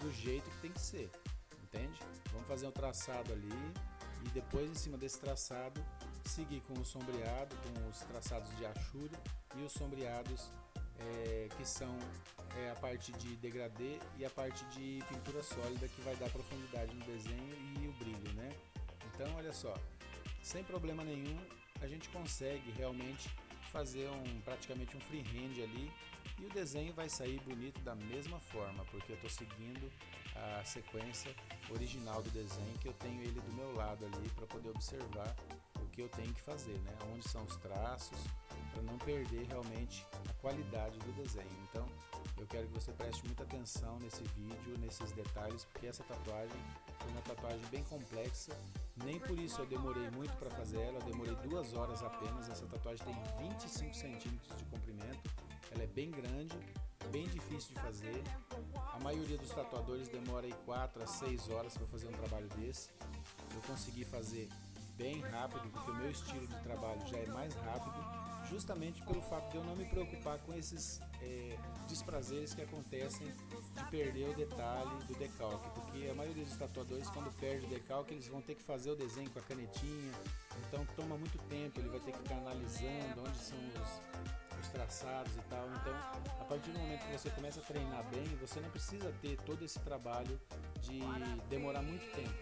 do jeito que tem que ser, entende? Vamos fazer um traçado ali e depois em cima desse traçado seguir com o sombreado, com os traçados de achura e os sombreados que são a parte de degradê e a parte de pintura sólida, que vai dar profundidade no desenho e o brilho, né? Então olha só, sem problema nenhum a gente consegue realmente fazer praticamente um freehand ali, e o desenho vai sair bonito da mesma forma, porque eu estou seguindo a sequência original do desenho, que eu tenho ele do meu lado ali para poder observar o que eu tenho que fazer, né? Onde são os traços, para não perder realmente a qualidade do desenho. Então eu quero que você preste muita atenção nesse vídeo, nesses detalhes, porque essa tatuagem foi uma tatuagem bem complexa. Nem por isso eu demorei muito para fazer ela, eu demorei 2 horas apenas. Essa tatuagem tem 25 centímetros de comprimento, ela é bem grande, bem difícil de fazer. A maioria dos tatuadores demora aí 4 a 6 horas para fazer um trabalho desse. Eu consegui fazer bem rápido, porque o meu estilo de trabalho já é mais rápido, justamente pelo fato de eu não me preocupar com esses desprazeres que acontecem de perder o detalhe do decalque, porque a maioria dos tatuadores, quando perde o decalque, eles vão ter que fazer o desenho com a canetinha, então toma muito tempo, ele vai ter que ficar analisando onde são os traçados e tal. Então, a partir do momento que você começa a treinar bem, você não precisa ter todo esse trabalho de demorar muito tempo,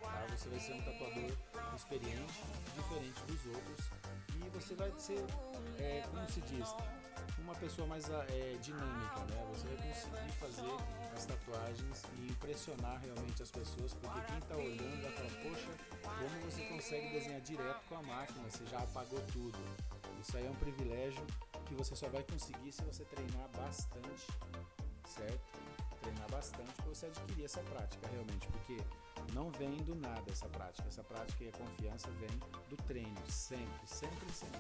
tá? Você vai ser um tatuador experiente, diferente dos outros, e você vai ser, como se diz, uma pessoa mais dinâmica, né? Você vai conseguir fazer as tatuagens e impressionar realmente as pessoas, porque quem está olhando vai falar: poxa, como você consegue desenhar direto com a máquina, você já apagou tudo. Isso aí é um privilégio que você só vai conseguir se você treinar bastante, certo? Treinar bastante para você adquirir essa prática realmente, porque não vem do nada essa prática e a confiança vem do treino, sempre, sempre, sempre.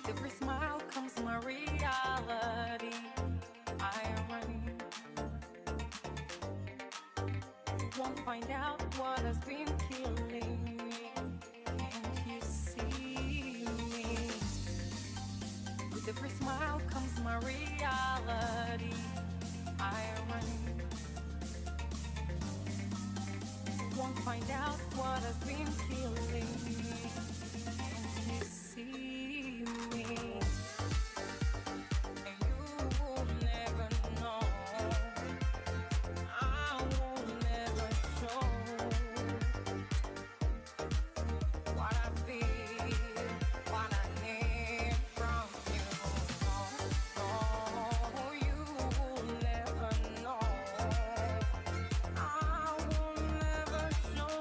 Every smile comes my reality. I am running. Won't find out what has been killing me. Can't you see me? With every smile comes my reality. I am running. Won't find out what has been killing me. Can't you see me? And you will never know. I will never show what I feel, what I need from you. No, you will never know. I will never show.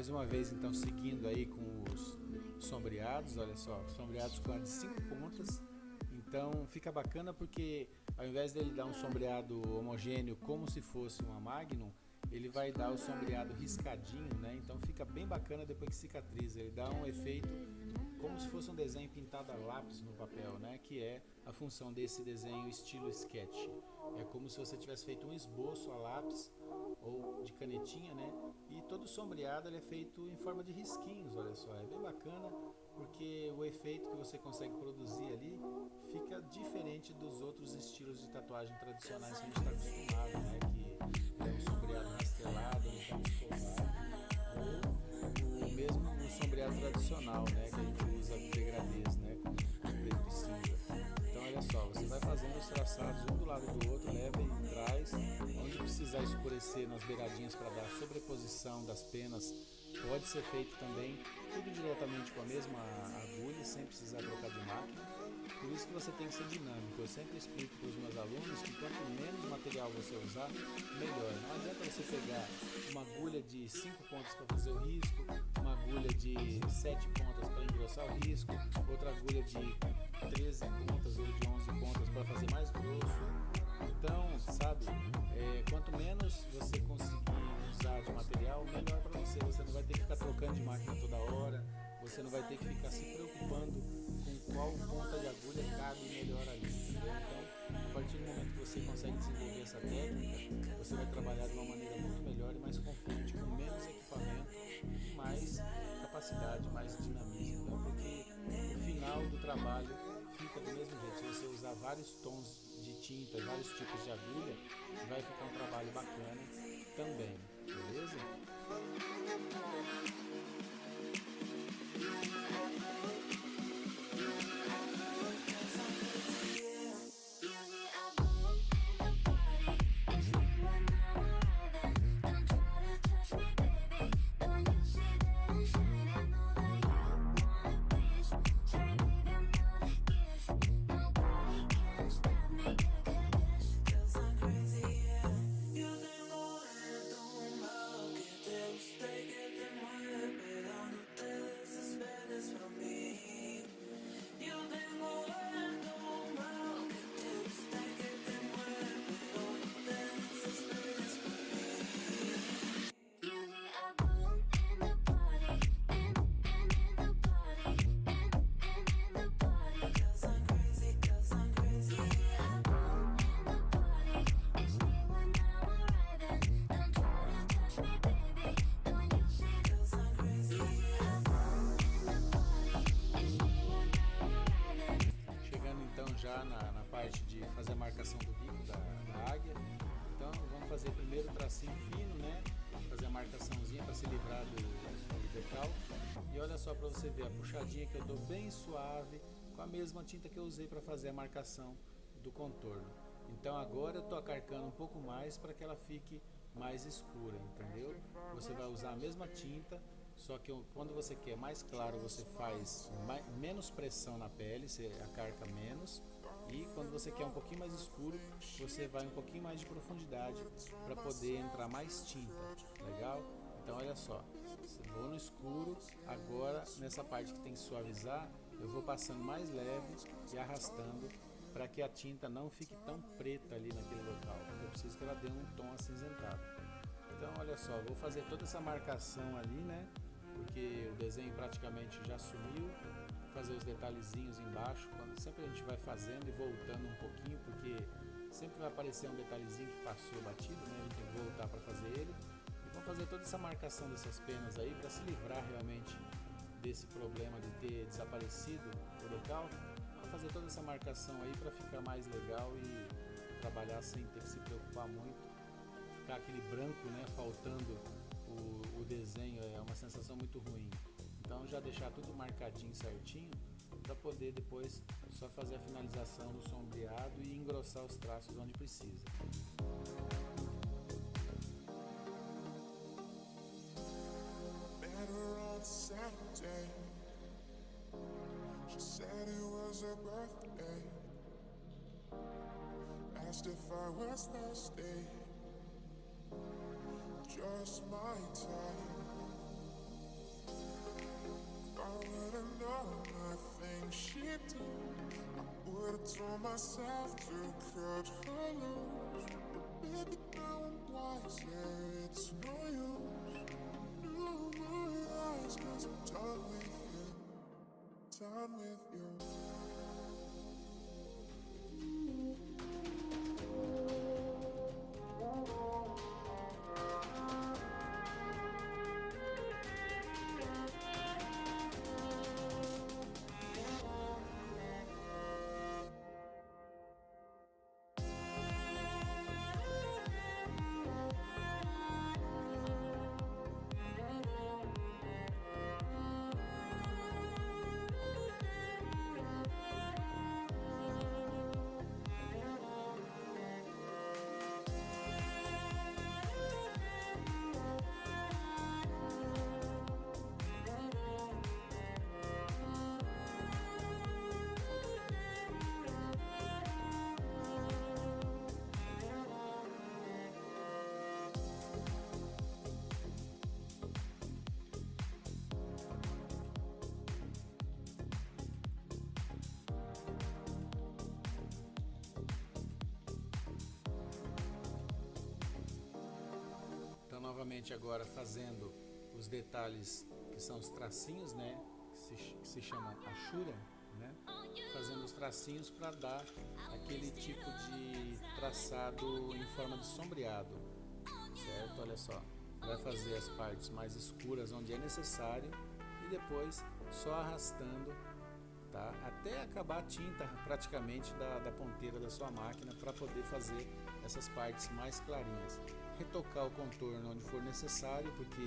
Mais uma vez, então, seguindo aí com os sombreados, olha só, sombreados com a de 5 pontas. Então fica bacana porque ao invés dele dar um sombreado homogêneo como se fosse uma Magnum, ele vai dar o sombreado riscadinho, né? Então fica bem bacana depois que cicatriza. Ele dá um efeito como se fosse um desenho pintado a lápis no papel, né? Que é a função desse desenho estilo sketch. É como se você tivesse feito um esboço a lápis ou de canetinha, né? E todo sombreado ele é feito em forma de risquinhos, olha só. É bem bacana porque o efeito que você consegue produzir ali fica diferente dos outros estilos de tatuagem tradicionais que a gente está acostumado, né? Que é um sombreado rastelado, um campo escovado, ou mesmo o sombreado tradicional, né? Que a gente usa degradês, né? Com preto e cinza. Então olha só, você vai fazendo os traçados um do lado do outro, leva e traz, onde precisar escurecer nas beiradinhas para dar sobreposição das penas, pode ser feito também, tudo diretamente com a mesma agulha, sem precisar trocar de máquina. Por isso que você tem que ser dinâmico. Eu sempre explico para os meus alunos que quanto menos material você usar, melhor. Não adianta você pegar uma agulha de 5 pontas para fazer o risco, uma agulha de 7 pontas para engrossar o risco, outra agulha de 13 pontas ou de 11 pontas para fazer mais grosso. Então, sabe, quanto menos você conseguir usar de material, melhor para você. Você não vai ter que ficar trocando de máquina toda hora, você não vai ter que ficar se preocupando com qual ponta de agulha cabe melhor ali, entendeu? Então, a partir do momento que você consegue desenvolver essa técnica, você vai trabalhar de uma maneira muito melhor e mais confiante, com menos equipamento e mais capacidade, mais dinamismo, né? Porque no final do trabalho fica do mesmo jeito. Se você usar vários tons de tinta, vários tipos de agulha, vai ficar um trabalho bacana também, beleza? Já na parte de fazer a marcação do bico da águia. Então vamos fazer primeiro o tracinho fino, né? Fazer a marcaçãozinha para se livrar do decalque. E olha só para você ver a puxadinha que eu dou bem suave com a mesma tinta que eu usei para fazer a marcação do contorno. Então agora eu estou acarcando um pouco mais para que ela fique mais escura, entendeu? Você vai usar a mesma tinta, só que quando você quer mais claro, você faz menos pressão na pele, você acarca menos. E quando você quer um pouquinho mais escuro, você vai um pouquinho mais de profundidade para poder entrar mais tinta, legal? Então olha só, vou no escuro, agora nessa parte que tem que suavizar, eu vou passando mais leve e arrastando para que a tinta não fique tão preta ali naquele local, eu preciso que ela dê um tom acinzentado. Então olha só, vou fazer toda essa marcação ali, né? Porque o desenho praticamente já sumiu. Fazer os detalhezinhos embaixo, quando sempre a gente vai fazendo e voltando um pouquinho, porque sempre vai aparecer um detalhezinho que passou batido, né? A gente tem que voltar para fazer ele. E vamos fazer toda essa marcação dessas penas aí para se livrar realmente desse problema de ter desaparecido o decalque. Vamos fazer toda essa marcação aí para ficar mais legal e trabalhar sem ter que se preocupar muito. Ficar aquele branco, né? Faltando o desenho é uma sensação muito ruim. Então já deixar tudo marcadinho certinho para poder depois só fazer a finalização do sombreado e engrossar os traços onde precisa.
Met her on Saturday. She said it was her birthday. Asked if I was thirsty. Just my type. I would've known the things she'd do, I would've told myself to cut her loose. But baby, now I'm wiser, it's no use. No more lies, 'cause I'm done with you, done with you.
Novamente agora fazendo os detalhes que são os tracinhos, né, que se chamam Ashura, né, fazendo os tracinhos para dar aquele tipo de traçado em forma de sombreado, certo? Olha só, vai fazer as partes mais escuras onde é necessário e depois só arrastando, tá, até acabar a tinta praticamente da ponteira da sua máquina para poder fazer essas partes mais clarinhas. Retocar o contorno onde for necessário, porque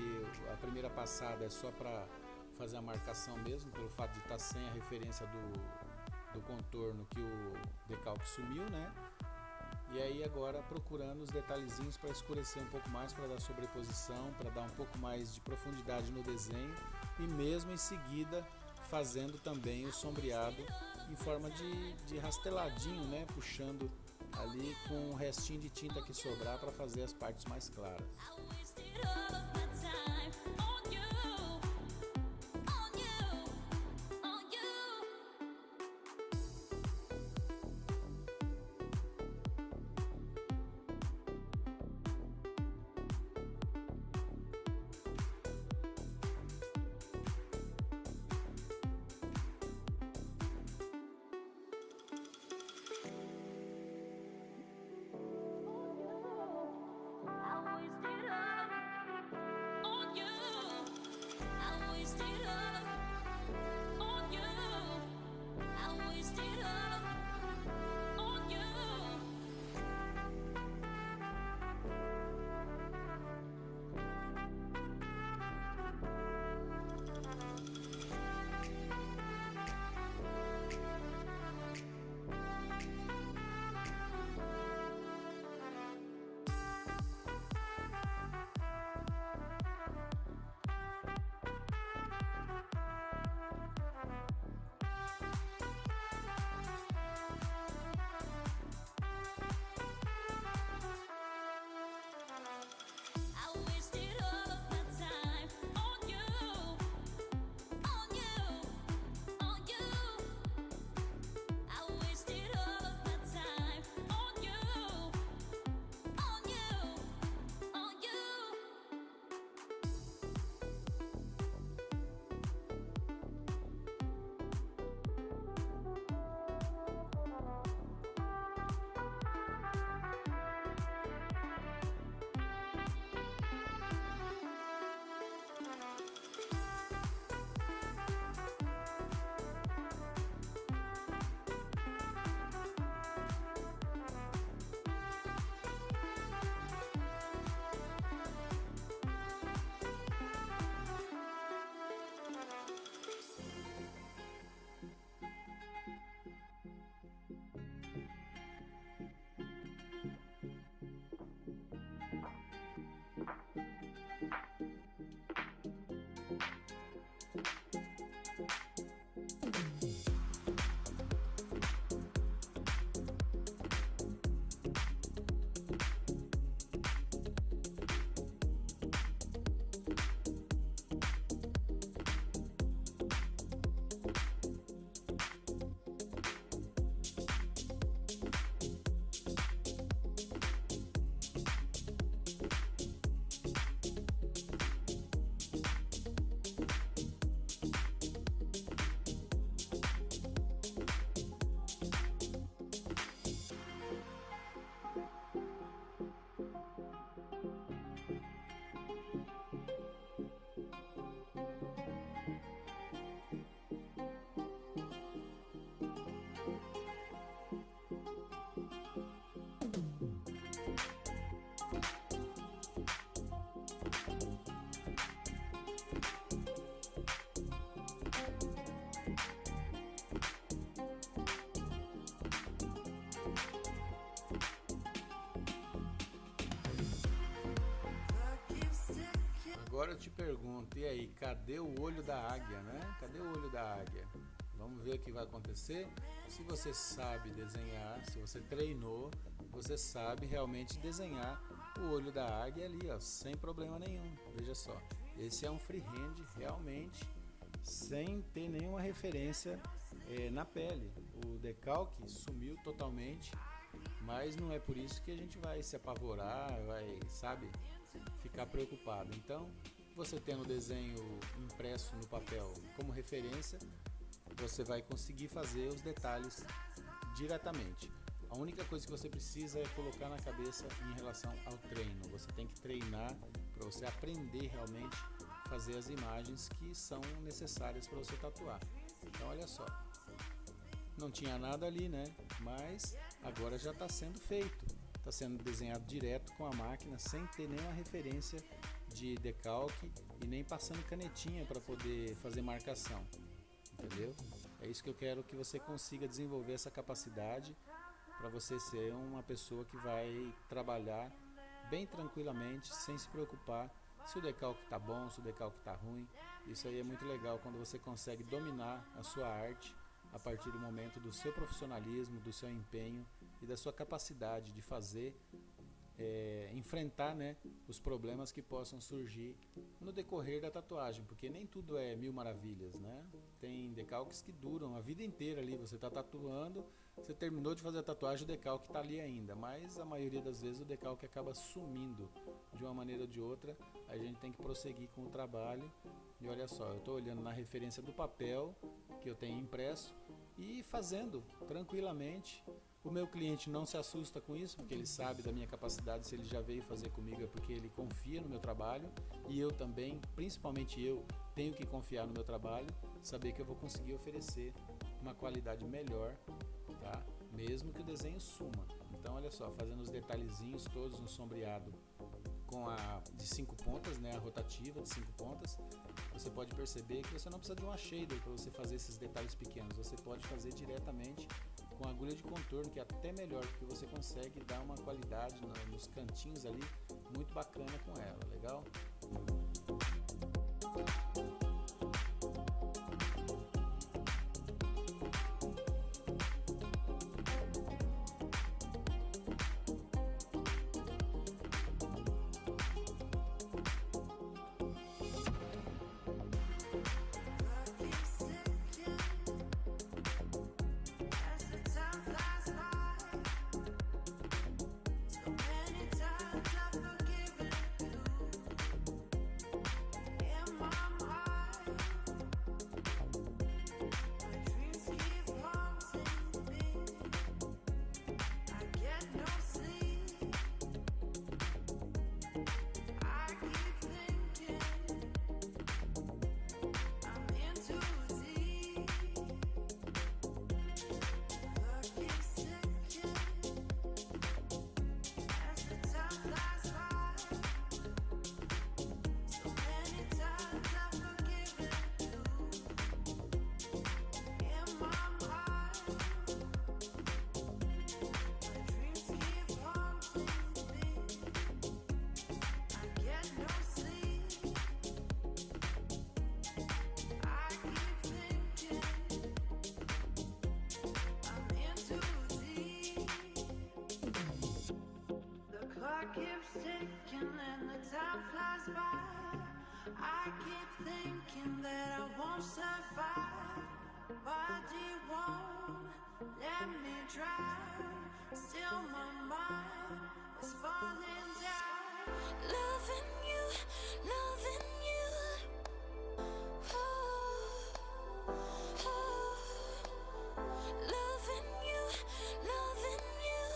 a primeira passada é só para fazer a marcação mesmo, pelo fato de estar sem a referência do contorno que o decalque sumiu, né? E aí agora procurando os detalhezinhos para escurecer um pouco mais, para dar sobreposição, para dar um pouco mais de profundidade no desenho e mesmo em seguida fazendo também o sombreado em forma de rasteladinho, né? Puxando ali com o restinho de tinta que sobrar para fazer as partes mais claras. Agora eu te pergunto, e aí, cadê o olho da águia, né? Cadê o olho da águia? Vamos ver o que vai acontecer. Se você sabe desenhar, se você treinou, você sabe realmente desenhar o olho da águia ali, ó, sem problema nenhum. Veja só, esse é um freehand realmente sem ter nenhuma referência na pele. O decalque sumiu totalmente, mas não é por isso que a gente vai se apavorar, vai, sabe, ficar preocupado. Então, você tendo o desenho impresso no papel como referência, você vai conseguir fazer os detalhes diretamente. A única coisa que você precisa é colocar na cabeça em relação ao treino. Você tem que treinar para você aprender realmente a fazer as imagens que são necessárias para você tatuar. Então olha só, não tinha nada ali, né? Mas agora já está sendo feito. Está sendo desenhado direto com a máquina sem ter nenhuma referência de decalque e nem passando canetinha para poder fazer marcação. Entendeu? É isso que eu quero que você consiga desenvolver essa capacidade para você ser uma pessoa que vai trabalhar bem tranquilamente, sem se preocupar se o decalque está bom, se o decalque está ruim. Isso aí é muito legal quando você consegue dominar a sua arte a partir do momento do seu profissionalismo, do seu empenho e da sua capacidade de fazer, enfrentar, né, os problemas que possam surgir no decorrer da tatuagem, porque nem tudo é mil maravilhas, né? Tem decalques que duram a vida inteira ali, você está tatuando, você terminou de fazer a tatuagem, o decalque está ali ainda, mas a maioria das vezes o decalque acaba sumindo de uma maneira ou de outra. A gente tem que prosseguir com o trabalho. E olha só, eu estou olhando na referência do papel que eu tenho impresso e fazendo tranquilamente. O meu cliente não se assusta com isso, porque ele sabe da minha capacidade. Se ele já veio fazer comigo é porque ele confia no meu trabalho, e eu também, principalmente eu, tenho que confiar no meu trabalho, saber que eu vou conseguir oferecer uma qualidade melhor, tá? Mesmo que o desenho suma. Então olha só, fazendo os detalhezinhos todos no sombreado com a de 5 pontas, né, a rotativa de 5 pontas, você pode perceber que você não precisa de uma shader para você fazer esses detalhes pequenos. Você pode fazer diretamente com a agulha de contorno, que é até melhor, porque você consegue dar uma qualidade nos cantinhos ali muito bacana com ela, legal?
time flies by, I keep thinking that I won't survive. Body won't let me drown. Still my mind is falling down. Loving you, loving you. Oh, oh. Loving you, loving you.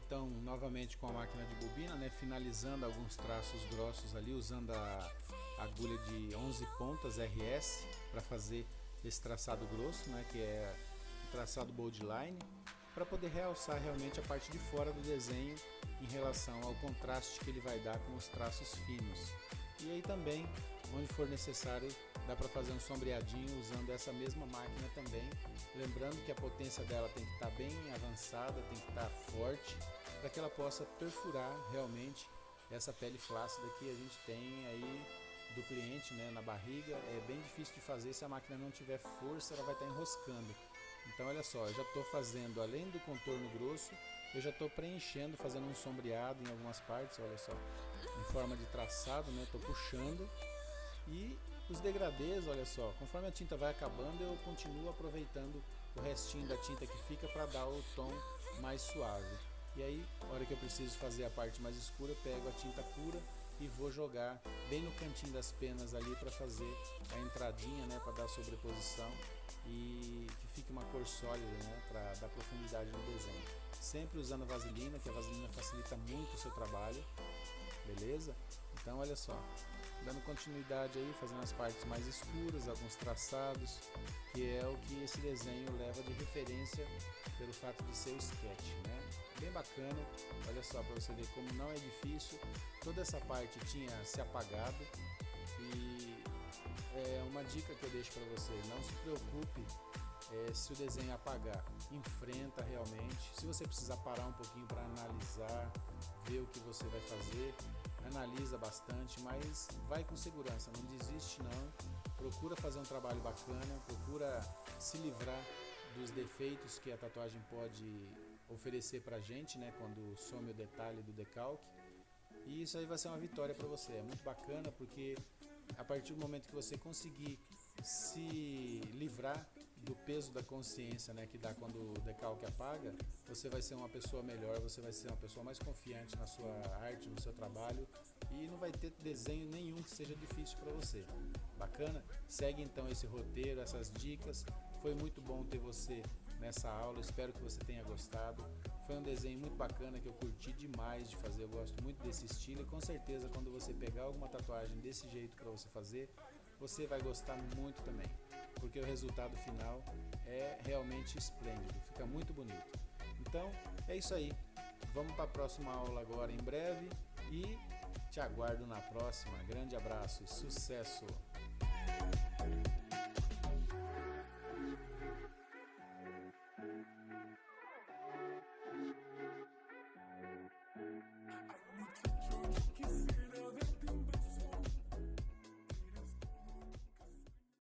então novamente com a máquina de bobina, né, finalizando alguns traços grossos ali, usando a agulha de 11 pontas RS para fazer esse traçado grosso, né, que é o traçado bold line, para poder realçar realmente a parte de fora do desenho em relação ao contraste que ele vai dar com os traços finos. E aí também, onde for necessário, dá para fazer um sombreadinho usando essa mesma máquina também, lembrando que a potência dela tem que estar bem avançada, tem que estar forte, para que ela possa perfurar realmente essa pele flácida que a gente tem aí do cliente, né, na barriga. É bem difícil de fazer, se a máquina não tiver força, ela vai estar enroscando. Então olha só, eu já estou fazendo, além do contorno grosso, eu já estou preenchendo, fazendo um sombreado em algumas partes, olha só, em forma de traçado, né, estou puxando. E os degradês, olha só, conforme a tinta vai acabando, eu continuo aproveitando o restinho da tinta que fica para dar o tom mais suave. E aí, na hora que eu preciso fazer a parte mais escura, eu pego a tinta pura e vou jogar bem no cantinho das penas ali para fazer a entradinha, né, para dar sobreposição e que fique uma cor sólida, né, para dar profundidade no desenho. Sempre usando a vaselina, que a vaselina facilita muito o seu trabalho, beleza? Então olha só, dando continuidade aí, fazendo as partes mais escuras, alguns traçados, que é o que esse desenho leva de referência pelo fato de ser o sketch, né? Bem bacana, olha só para você ver como não é difícil. Toda essa parte tinha se apagado e uma dica que eu deixo para você: não se preocupe se o desenho apagar, enfrenta realmente. Se você precisar parar um pouquinho para analisar, ver o que você vai fazer, analisa bastante, mas vai com segurança, não desiste não, procura fazer um trabalho bacana, procura se livrar dos defeitos que a tatuagem pode oferecer pra gente, né, quando some o detalhe do decalque. E isso aí vai ser uma vitória para você. É muito bacana porque a partir do momento que você conseguir se livrar do peso da consciência, né, que dá quando o decalque apaga, você vai ser uma pessoa melhor, você vai ser uma pessoa mais confiante na sua arte, no seu trabalho, e não vai ter desenho nenhum que seja difícil para você. Bacana? Segue então esse roteiro, essas dicas. Foi muito bom ter você nessa aula, espero que você tenha gostado. Foi um desenho muito bacana que eu curti demais de fazer, eu gosto muito desse estilo, e com certeza quando você pegar alguma tatuagem desse jeito para você fazer, você vai gostar muito também, porque o resultado final é realmente esplêndido, fica muito bonito. Então é isso aí, vamos para a próxima aula agora em breve e te aguardo na próxima. Grande abraço e sucesso!